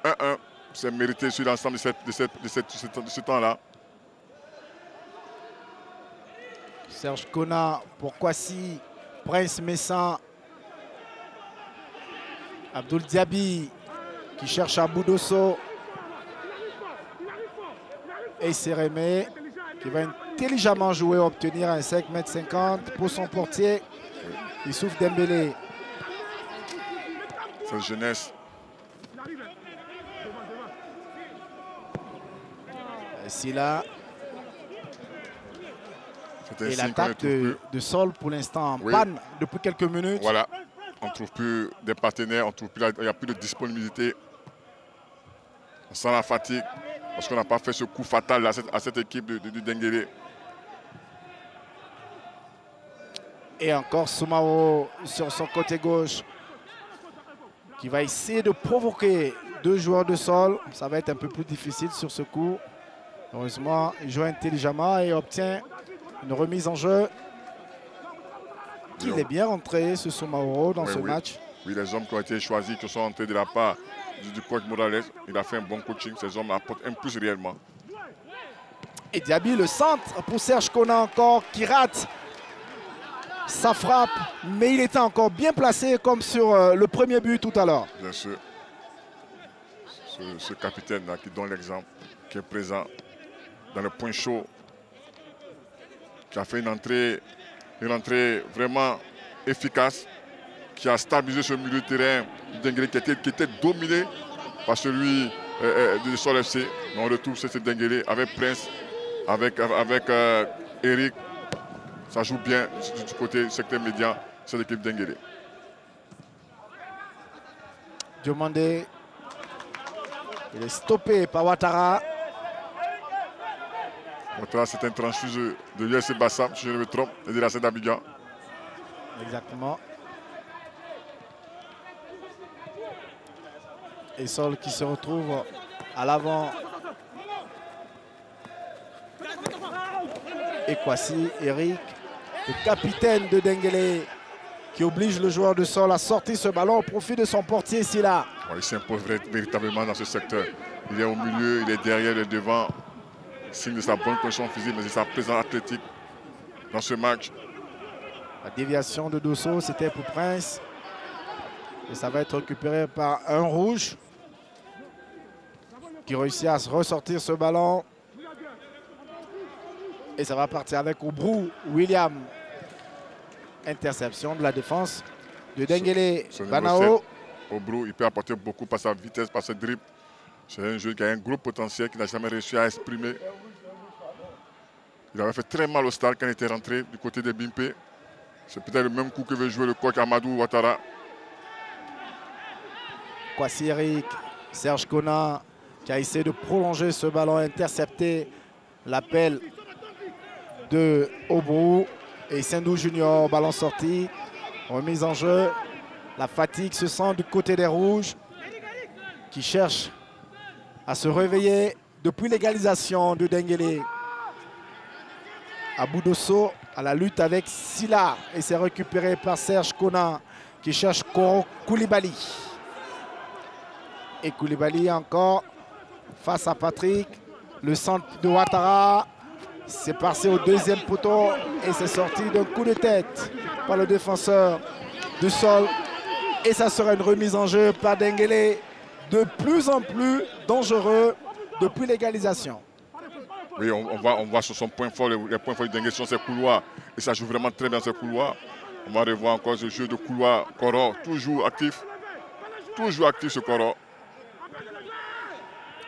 [SPEAKER 2] 1-1, c'est mérité sur l'ensemble de ce temps-là.
[SPEAKER 1] Serge Kona pour Kwasi, Prince Messan, Abdoul Diaby qui cherche à Boudosso et Sérémé qui va intelligemment jouer, obtenir un 5,50 m pour son portier. Youssouf Dembélé.
[SPEAKER 2] Cette jeunesse.
[SPEAKER 1] Silla. Et l'attaque de Sol pour l'instant en panne depuis quelques minutes.
[SPEAKER 2] Voilà, on ne trouve plus des partenaires, il n'y a plus de disponibilité. On sent la fatigue parce qu'on n'a pas fait ce coup fatal à cette équipe du Denguélé.
[SPEAKER 1] Et encore Soumao sur son côté gauche qui va essayer de provoquer 2 joueurs de Sol. Ça va être un peu plus difficile sur ce coup. Heureusement, il joue intelligemment et obtient une remise en jeu. Il est bien rentré, ce Soumao, dans ce match.
[SPEAKER 2] Oui, les hommes qui ont été choisis, qui sont entrés de la part du coach Morales, il a fait un bon coaching. Ces hommes apportent un plus réellement.
[SPEAKER 1] Et Diaby, le centre pour Serge Kona encore, qui rate sa frappe. Mais il était encore bien placé comme sur le premier but tout à l'heure.
[SPEAKER 2] Bien sûr. Ce capitaine-là qui donne l'exemple, qui est présent dans le point chaud, qui a fait une entrée vraiment efficace, qui a stabilisé ce milieu de terrain Denguélé qui était dominé par celui de Sol FC. Mais on retrouve ce Denguélé avec Prince, avec Eric. Ça joue bien du côté du secteur médian, cette équipe Denguélé.
[SPEAKER 1] Diomandé, il est stoppé par Ouattara.
[SPEAKER 2] Ouattara, c'est un transfuse de l'USC Bassam, si je ne me trompe, et de la CED d'Abidjan.
[SPEAKER 1] Exactement. Et Sol qui se retrouve à l'avant. Et Kwasi, Eric, le capitaine de Denguélé, qui oblige le joueur de Sol à sortir ce ballon au profit de son portier Silla.
[SPEAKER 2] Il s'impose véritablement dans ce secteur. Il est au milieu, il est derrière, il est devant. Signe de sa bonne condition physique, mais de sa présence athlétique dans ce match.
[SPEAKER 1] La déviation de Dosso, c'était pour Prince. Et ça va être récupéré par un rouge qui réussit à ressortir ce ballon. Et ça va partir avec Obrou William. Interception de la défense de Denguélé. Banao.
[SPEAKER 2] Obrou, il peut apporter beaucoup par sa vitesse, par ses dribbles. C'est un joueur qui a un gros potentiel, qui n'a jamais réussi à exprimer. Il avait fait très mal au stade quand il était rentré du côté de Bimpé. C'est peut-être le même coup que veut jouer le coach Amadou Ouattara.
[SPEAKER 1] Kwasi Eric, Serge Kona qui a essayé de prolonger ce ballon, intercepté l'appel de Obrou et Sendou Junior, ballon sorti, remise en jeu. La fatigue se sent du côté des Rouges qui cherchent à se réveiller depuis l'égalisation de Denguélé. Abou Dosso à la lutte avec Silla et c'est récupéré par Serge Kona qui cherche Koro Koulibaly. Et Koulibaly encore face à Patrick. Le centre de Ouattara. C'est passé au deuxième poteau et c'est sorti d'un coup de tête par le défenseur du sol. Et ça sera une remise en jeu par Denguélé, de plus en plus dangereux depuis l'égalisation.
[SPEAKER 2] Oui, on voit sur son point fort, les points forts de Denguélé sont ses couloirs. Et ça joue vraiment très bien ses couloirs. On va revoir encore ce jeu de couloir. Koro, toujours actif ce Koro.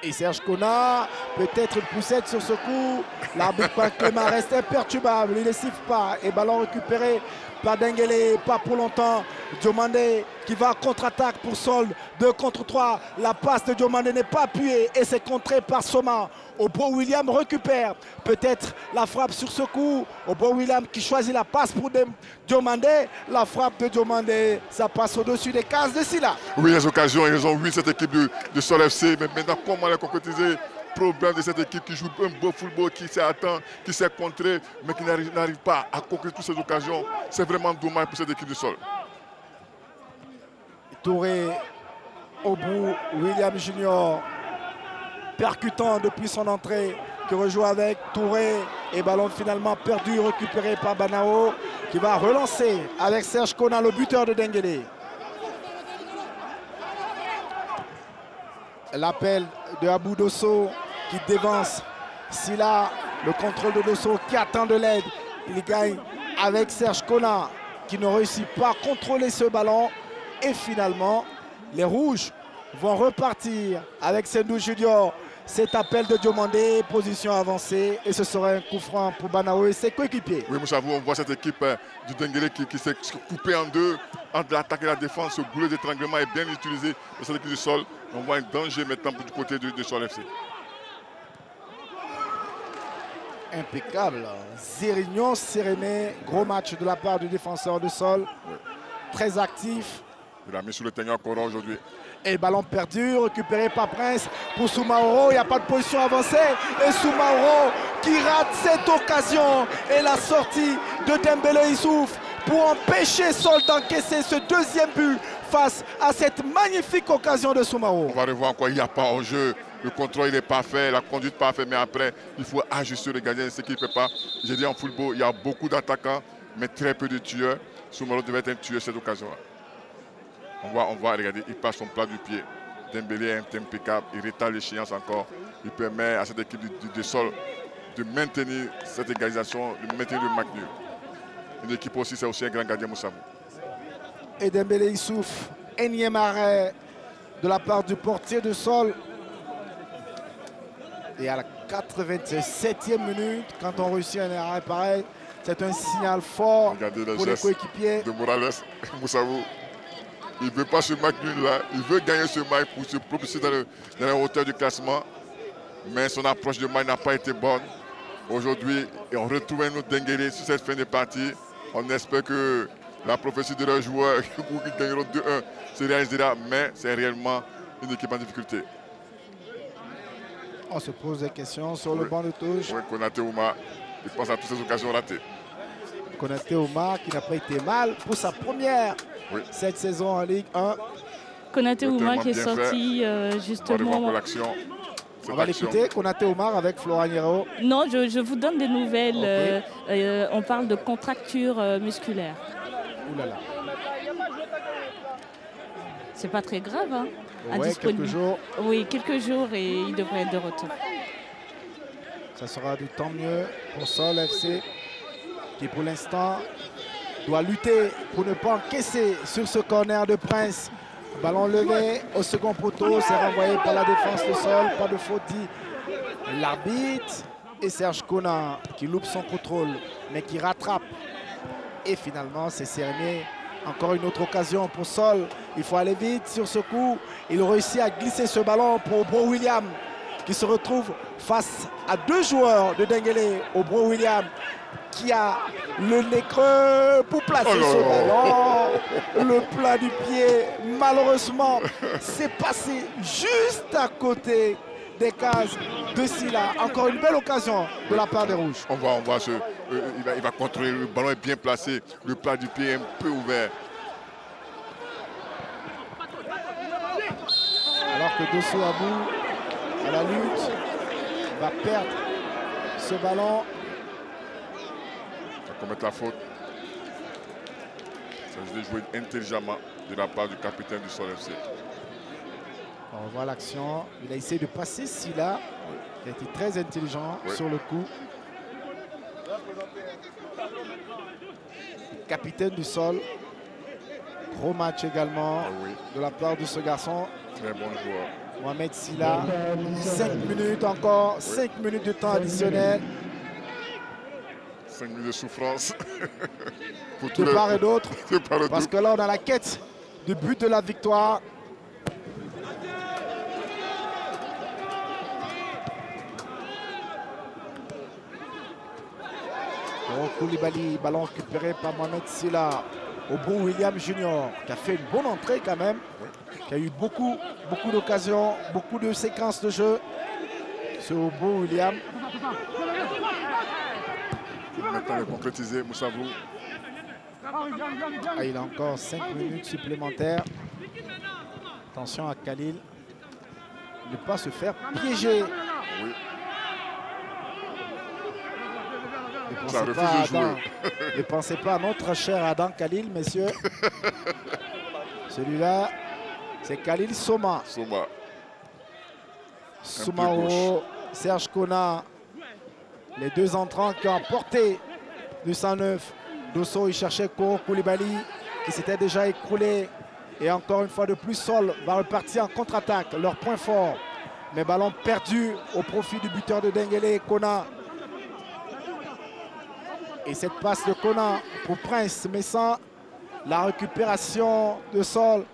[SPEAKER 1] Et Serge Kona, peut-être une poussette sur ce coup. L'arbitre Clément reste imperturbable, il ne siffle pas. Et ballon récupéré par Denguélé, pas pour longtemps. Diomandé qui va contre-attaque pour Sol, 2 contre 3. La passe de Diomandé n'est pas appuyée et c'est contré par Soma. Obro-William récupère peut-être la frappe sur ce coup. Obro-William qui choisit la passe pour Diomandé. La frappe de Diomandé, ça passe au-dessus des cases de Silla.
[SPEAKER 2] Oui, les occasions, ils ont 8 cette équipe de Sol FC. Mais maintenant, comment les concrétiser? Problème de cette équipe qui joue un beau football, qui sait attendre, qui sait contrer, mais qui n'arrive pas à concrétiser toutes ces occasions. C'est vraiment dommage pour cette équipe de Sol.
[SPEAKER 1] Touré au bout, William Junior percutant depuis son entrée, qui rejoue avec Touré et ballon finalement perdu, récupéré par Banao qui va relancer avec Serge Kona, le buteur de Denguélé. L'appel de Abou Dosso qui dévance Silla, le contrôle de Dosso qui attend de l'aide. Il gagne avec Serge Kona qui ne réussit pas à contrôler ce ballon. Et finalement, les Rouges vont repartir avec Sendou Junior. Cet appel de Diomandé, position avancée. Et ce sera un coup franc pour Banao et ses coéquipiers.
[SPEAKER 2] Oui, Moussavou, on voit cette équipe du Denguélé qui s'est coupée en deux entre l'attaque et la défense. Ce goulet d'étranglement est bien utilisé dans cette équipe du Sol. On voit un danger maintenant du côté de Sol FC.
[SPEAKER 1] Impeccable. Zérignon Sérémé, gros match de la part du défenseur de Sol.
[SPEAKER 2] Oui.
[SPEAKER 1] Très actif.
[SPEAKER 2] Il a mis sur le terrain encore aujourd'hui.
[SPEAKER 1] Et ballon perdu, récupéré par Prince pour Soumaoro. Il n'y a pas de position avancée. Et Soumaoro qui rate cette occasion. Et la sortie de Dembélé Issouf pour empêcher Sol d'encaisser ce deuxième but face à cette magnifique occasion de Soumaoro.
[SPEAKER 2] On va revoir encore, il n'y a pas en jeu. Le contrôle il est parfait, la conduite parfaite, mais après, il faut ajuster le gardien, ce qu'il ne fait pas. J'ai dit en football, il y a beaucoup d'attaquants, mais très peu de tueurs. Soumaoro devait être un tueur cette occasion-là. On va regarder, il passe son plat du pied. Dembélé est impeccable, il retarde l'échéance encore. Il permet à cette équipe de Sol de maintenir cette égalisation, de maintenir le match nul. Une équipe aussi, c'est aussi un grand gardien, Moussavou.
[SPEAKER 1] Et Dembélé Issouf, énième arrêt de la part du portier de Sol. Et à la 87e minute, quand on réussit un arrêt pareil, c'est un signal fort pour les coéquipiers.
[SPEAKER 2] De Morales, Moussavou. Il ne veut pas ce match nul là, il veut gagner ce match pour se propulser dans la hauteur du classement. Mais son approche de match n'a pas été bonne. Aujourd'hui, on retrouve un autre Denguélé sur cette fin de partie. On espère que la prophétie de leurs joueurs qui gagneront 2-1 se réalisera, mais c'est réellement une équipe en difficulté.
[SPEAKER 1] On se pose des questions sur le banc de touche.
[SPEAKER 2] Oui, Konaté Ouma, il pense à toutes ces occasions ratées.
[SPEAKER 1] Konaté Ouma qui n'a pas été mal pour sa première cette saison en Ligue 1.
[SPEAKER 3] Konaté Ouma qui est sorti justement.
[SPEAKER 1] On va l'écouter, Konaté Oumar avec Florent Hierro.
[SPEAKER 3] Non, je vous donne des nouvelles. Okay. On parle de contracture musculaire.
[SPEAKER 1] Ouh là là.
[SPEAKER 3] C'est pas très grave, hein.
[SPEAKER 1] Ouais, quelques jours.
[SPEAKER 3] Oui, quelques jours et il devrait être de retour.
[SPEAKER 1] Ça sera du tant mieux pour Sol FC qui pour l'instant doit lutter pour ne pas encaisser sur ce corner de Prince. Ballon levé au second poteau, c'est renvoyé par la défense de Sol, pas de faute dit l'arbitre. Et Serge Kona qui loupe son contrôle mais qui rattrape. Et finalement c'est Sérémé. Encore une autre occasion pour Sol. Il faut aller vite sur ce coup. Il réussit à glisser ce ballon pour Obro William qui se retrouve face à deux joueurs de Denguélé. Obro William qui a le nez creux pour placer ce ballon. Le plat du pied, malheureusement, c'est passé juste à côté des cases de Silla. Encore une belle occasion de la part des Rouges.
[SPEAKER 2] On voit il va contrôler, le ballon est bien placé, le plat du pied est un peu ouvert.
[SPEAKER 1] Alors que Dosso Abou, à la lutte, va perdre ce ballon.
[SPEAKER 2] commettre la faute. Ça veut dire jouer intelligemment de la part du capitaine du Sol FC.
[SPEAKER 1] On voit l'action. Il a essayé de passer Silla, qui a été très intelligent sur le coup. Le capitaine du Sol. Gros match également de la part de ce garçon.
[SPEAKER 2] Très bon joueur.
[SPEAKER 1] Mohamed Silla. 5 minutes encore. 5 minutes de temps additionnel.
[SPEAKER 2] 5 minutes de souffrance. Pour
[SPEAKER 1] de part et d'autre. Parce que là, on a la quête du but de la victoire. Koulibaly, ballon récupéré par Mohamed Silla. Au bon William Junior, qui a fait une bonne entrée quand même, qui a eu beaucoup d'occasions, beaucoup de séquences de jeu. C'est au bon William.
[SPEAKER 2] Maintenant de concrétiser, Moussavou.
[SPEAKER 1] Ah, il a encore 5 minutes supplémentaires. Attention à Khalil. Ne pas se faire piéger.
[SPEAKER 2] Oui.
[SPEAKER 1] Ne pensez pas à notre cher Adam Khalil, messieurs. Celui-là, c'est Khalil Soma. Soumao, Serge Kona. Les deux entrants qui ont porté du 109. Dosso, il cherchait Koro Koulibaly, qui s'était déjà écroulé. Et encore une fois de plus, Sol va repartir en contre-attaque. Leur point fort. Mais ballon perdu au profit du buteur de Denguele, Kona. Et cette passe de Kona pour Prince, mais sans la récupération de Sol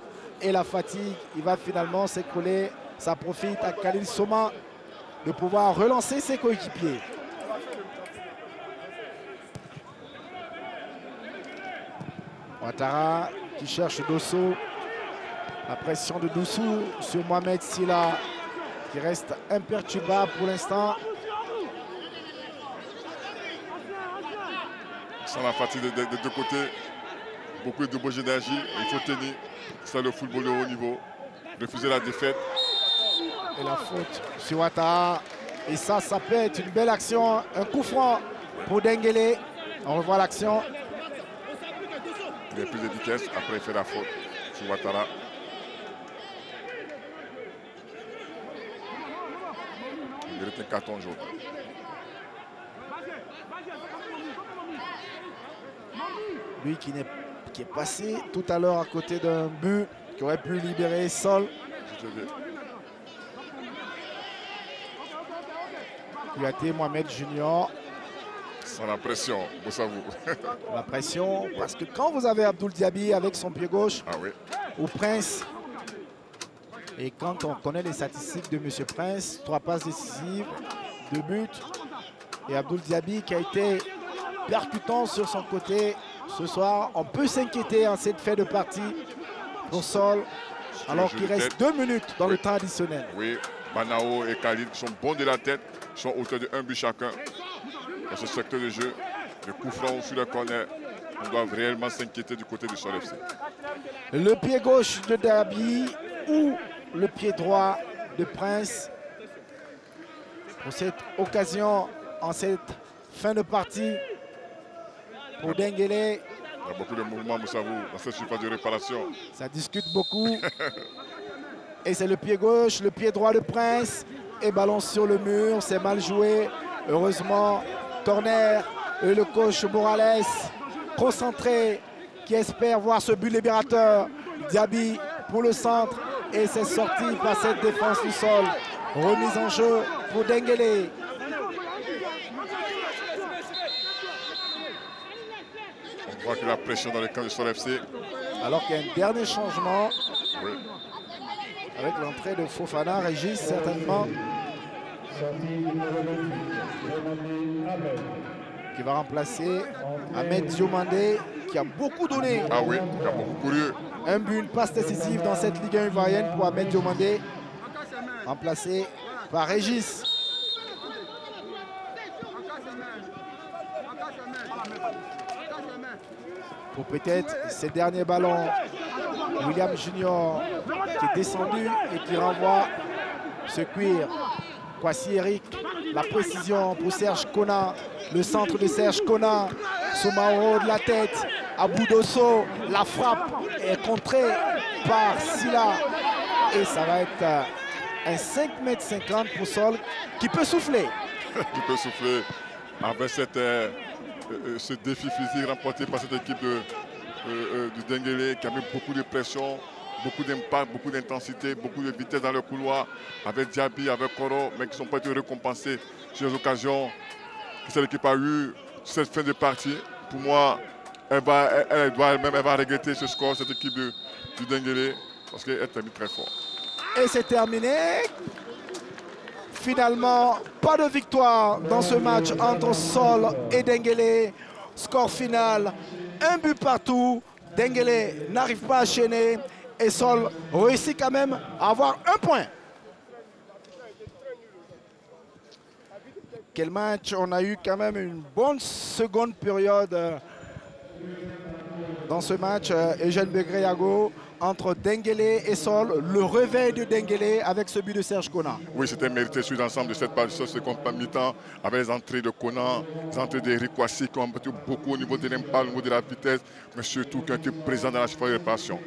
[SPEAKER 1] et la fatigue, il va finalement s'écrouler. Ça profite à Khalil Soma de pouvoir relancer ses coéquipiers. Ouattara qui cherche Dosso. La pression de Doussou sur Mohamed Silla qui reste imperturbable pour l'instant.
[SPEAKER 2] Sans la fatigue des deux côtés, beaucoup de débauche d'énergie, il faut tenir. C'est le football de haut niveau. Refuser la défaite.
[SPEAKER 1] Et la faute sur Ouattara. Et ça peut être une belle action. Un coup franc pour Denguele. On revoit l'action.
[SPEAKER 2] Il a plus de vitesse, après il fait la faute sur Ouattara. Il mérite un carton jaune.
[SPEAKER 1] Lui qui est passé tout à l'heure à côté d'un but qui aurait pu libérer Sol. Kouyaté, Mohamed Junior.
[SPEAKER 2] Sans la pression, Moussavou.
[SPEAKER 1] La pression, parce que quand vous avez Abdoul Diaby avec son pied gauche, ou Prince, et quand on connaît les statistiques de M. Prince, 3 passes décisives, 2 buts, et Abdoul Diaby qui a été percutant sur son côté. Ce soir, on peut s'inquiéter en cette fin de partie pour Sol, alors qu'il reste 2 minutes dans le temps additionnel.
[SPEAKER 2] Oui, Banao et Khalid sont bons de la tête, sont auteurs de 1 but chacun. Dans ce secteur de jeu, le coup franc sur le corner, on doit réellement s'inquiéter du côté du Sol FC.
[SPEAKER 1] Le pied gauche de Diaby ou le pied droit de Prince pour cette occasion en cette fin de partie. Pour Denguele.
[SPEAKER 2] Il y a beaucoup de mouvements, Moussavou, dans cette surface de réparation.
[SPEAKER 1] Ça discute beaucoup. Et c'est le pied gauche, le pied droit de Prince. Et ballon sur le mur, c'est mal joué. Heureusement, corner. Et le coach Morales, concentré, qui espère voir ce but libérateur. Diaby pour le centre. Et c'est sorti par cette défense du Sol. Remise en jeu pour Denguele.
[SPEAKER 2] On voit que la pression dans le camp du Sol FC.
[SPEAKER 1] Alors qu'il y a un dernier changement. Oui. Avec l'entrée de Fofana, Régis certainement. Qui va remplacer Ahmed Diomandé, qui a beaucoup donné.
[SPEAKER 2] Ah oui, qui a beaucoup couru.
[SPEAKER 1] Un but, une passe décisive dans cette Ligue 1 ivoirienne pour Ahmed Diomandé. Remplacé par Régis. Pour peut-être ces derniers ballons, William Junior qui est descendu et qui renvoie ce cuir. Kwasi Eric, la précision pour Serge Kona, le centre de Serge Kona Soumao de la tête. Aboudosso, la frappe est contrée par Silla. Et ça va être un 5,50 m pour Sol qui peut souffler.
[SPEAKER 2] Qui peut souffler avec ce défi physique remporté par cette équipe du Denguélé qui a mis beaucoup de pression, beaucoup d'impact, beaucoup d'intensité, beaucoup de vitesse dans le couloir avec Diaby, avec Koro, mais qui ne sont pas été récompensés sur les occasions que cette équipe a eues cette fin de partie. Pour moi, elle va regretter ce score, cette équipe du Denguélé, parce qu'elle termine très fort.
[SPEAKER 1] Et c'est terminé. Finalement, pas de victoire dans ce match entre Sol et Denguélé. Score final, 1 but partout. Denguélé n'arrive pas à chaîner et Sol réussit quand même à avoir 1 point. Quel match! On a eu quand même une bonne seconde période dans ce match. Eugène Begreyago entre Denguélé et Sol. Le réveil de Denguélé avec ce but de Serge Konan.
[SPEAKER 2] Oui, c'était mérité sur l'ensemble de cette page, seconde mi-temps, avec les entrées de Konan, les entrées d'Eric Kouassi qui ont battu beaucoup au niveau de l'impact, au niveau de la vitesse, mais surtout qui ont été présents dans la phase de réparation.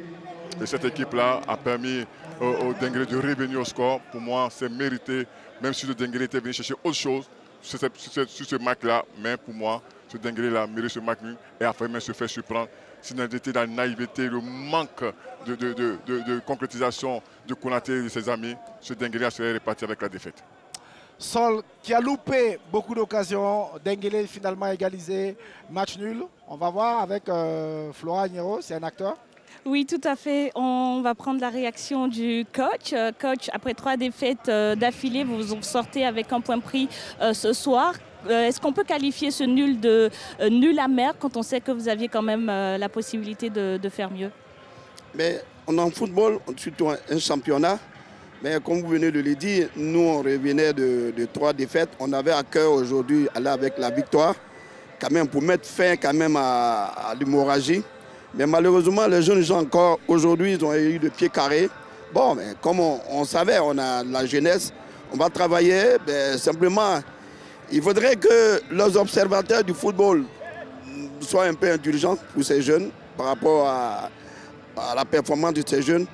[SPEAKER 2] Et cette équipe-là a permis au Denguélé de revenir au score. Pour moi, c'est mérité, même si le Denguélé était venu chercher autre chose sur ce match-là. Mais pour moi, ce Denguélé-là mérite ce match et a fait même se faire surprendre. S'il était dans la naïveté, le manque de concrétisation de Konaté et de ses amis, ce Denguélé serait reparti avec la défaite.
[SPEAKER 1] Sol qui a loupé beaucoup d'occasions. Denguélé finalement égalisé. Match nul. On va voir avec Flora Agnero, c'est un acteur.
[SPEAKER 3] Oui, tout à fait. On va prendre la réaction du coach. Coach, après 3 défaites d'affilée, vous vous sortez avec un point pris ce soir. Est-ce qu'on peut qualifier ce nul de nul amer quand on sait que vous aviez quand même la possibilité de faire mieux?
[SPEAKER 7] Mais on est en football, surtout un championnat. Mais comme vous venez de le dire, nous on revenait de 3 défaites. On avait à cœur aujourd'hui aller avec la victoire, quand même pour mettre fin quand même à l'hémorragie. Mais malheureusement, les jeunes gens encore aujourd'hui, ils ont eu le pied carré. Bon, mais comme on savait, on a la jeunesse, on va travailler. Mais simplement, il faudrait que les observateurs du football soient un peu indulgents pour ces jeunes par rapport à la performance de ces jeunes.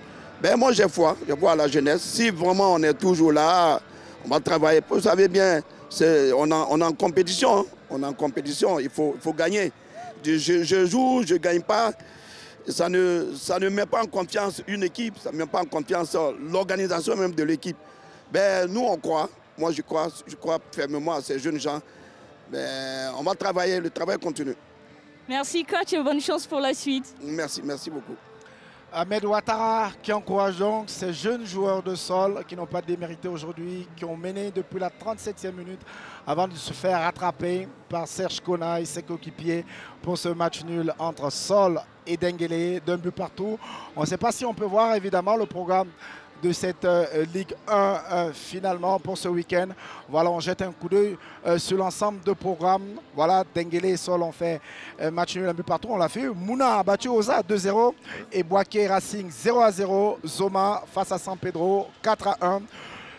[SPEAKER 7] Ben moi, j'ai foi à la jeunesse. Si vraiment on est toujours là, on va travailler. Vous savez bien, on est en compétition. Hein. On est en compétition, il faut gagner. Je joue, je ne gagne pas. Ça ne met pas en confiance une équipe, ça ne met pas en confiance l'organisation même de l'équipe. Ben, nous, on croit. Moi, je crois fermement à ces jeunes gens. Ben, on va travailler, le travail continue.
[SPEAKER 3] Merci coach et bonne chance pour la suite.
[SPEAKER 7] Merci beaucoup.
[SPEAKER 1] Ahmed Ouattara qui encourage donc ces jeunes joueurs de Sol qui n'ont pas démérité aujourd'hui, qui ont mené depuis la 37e minute avant de se faire rattraper par Serge Konan et ses coéquipiers pour ce match nul entre Sol et Denguélé, d'un but partout. On ne sait pas si on peut voir évidemment le programme de cette Ligue 1 finalement pour ce week-end. Voilà, on jette un coup d'œil sur l'ensemble de programmes. Voilà, Denguélé et Sol ont fait match nul, un but partout. On l'a fait. Mouna a battu Oza 2-0 et Boaké Racing 0-0. Zoma face à San Pedro 4-1.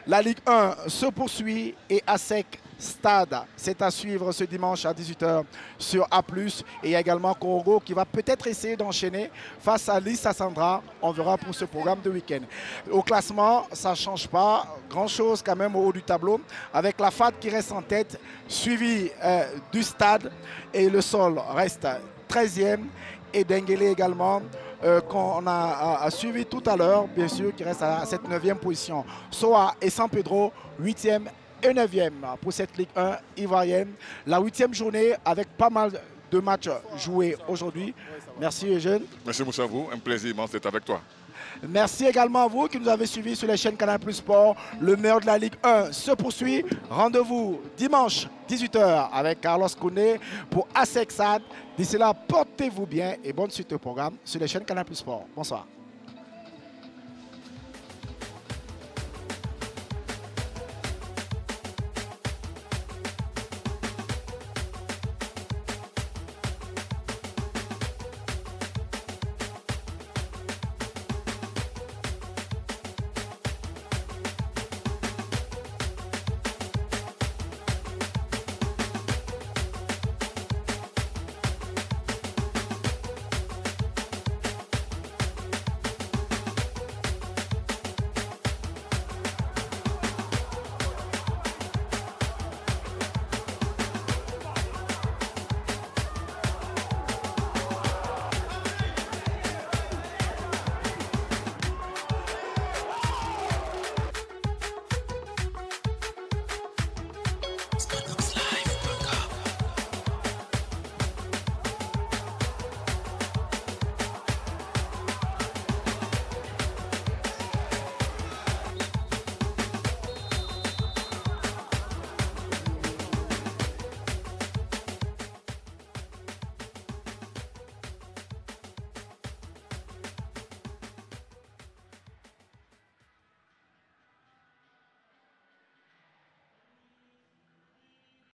[SPEAKER 1] La Ligue 1 se poursuit et ASEC Stade, c'est à suivre ce dimanche à 18 h sur A+. Et il y a également Korogo qui va peut-être essayer d'enchaîner face à Lissa Sandra. On verra pour ce programme de week-end. Au classement, ça ne change pas grand-chose quand même au haut du tableau. Avec la FAD qui reste en tête, suivi du Stade. Et le Sol reste 13e. Et Denguélé également, qu'on a suivi tout à l'heure, bien sûr, qui reste à cette 9e position. Soa et San Pedro, 8e et 9e pour cette Ligue 1 ivoirienne. La 8e journée avec pas mal de matchs joués aujourd'hui. Merci Eugène.
[SPEAKER 2] Merci Moussavou, un plaisir immense d'être avec toi.
[SPEAKER 1] Merci également à vous qui nous avez suivis sur les chaînes Canal+ Sport. Le meilleur de la Ligue 1 se poursuit. Rendez-vous dimanche 18 h avec Carlos Koundé pour ASEC Stade. D'ici là, portez-vous bien et bonne suite au programme sur les chaînes Canal+ Sport. Bonsoir.
[SPEAKER 8] Stand up.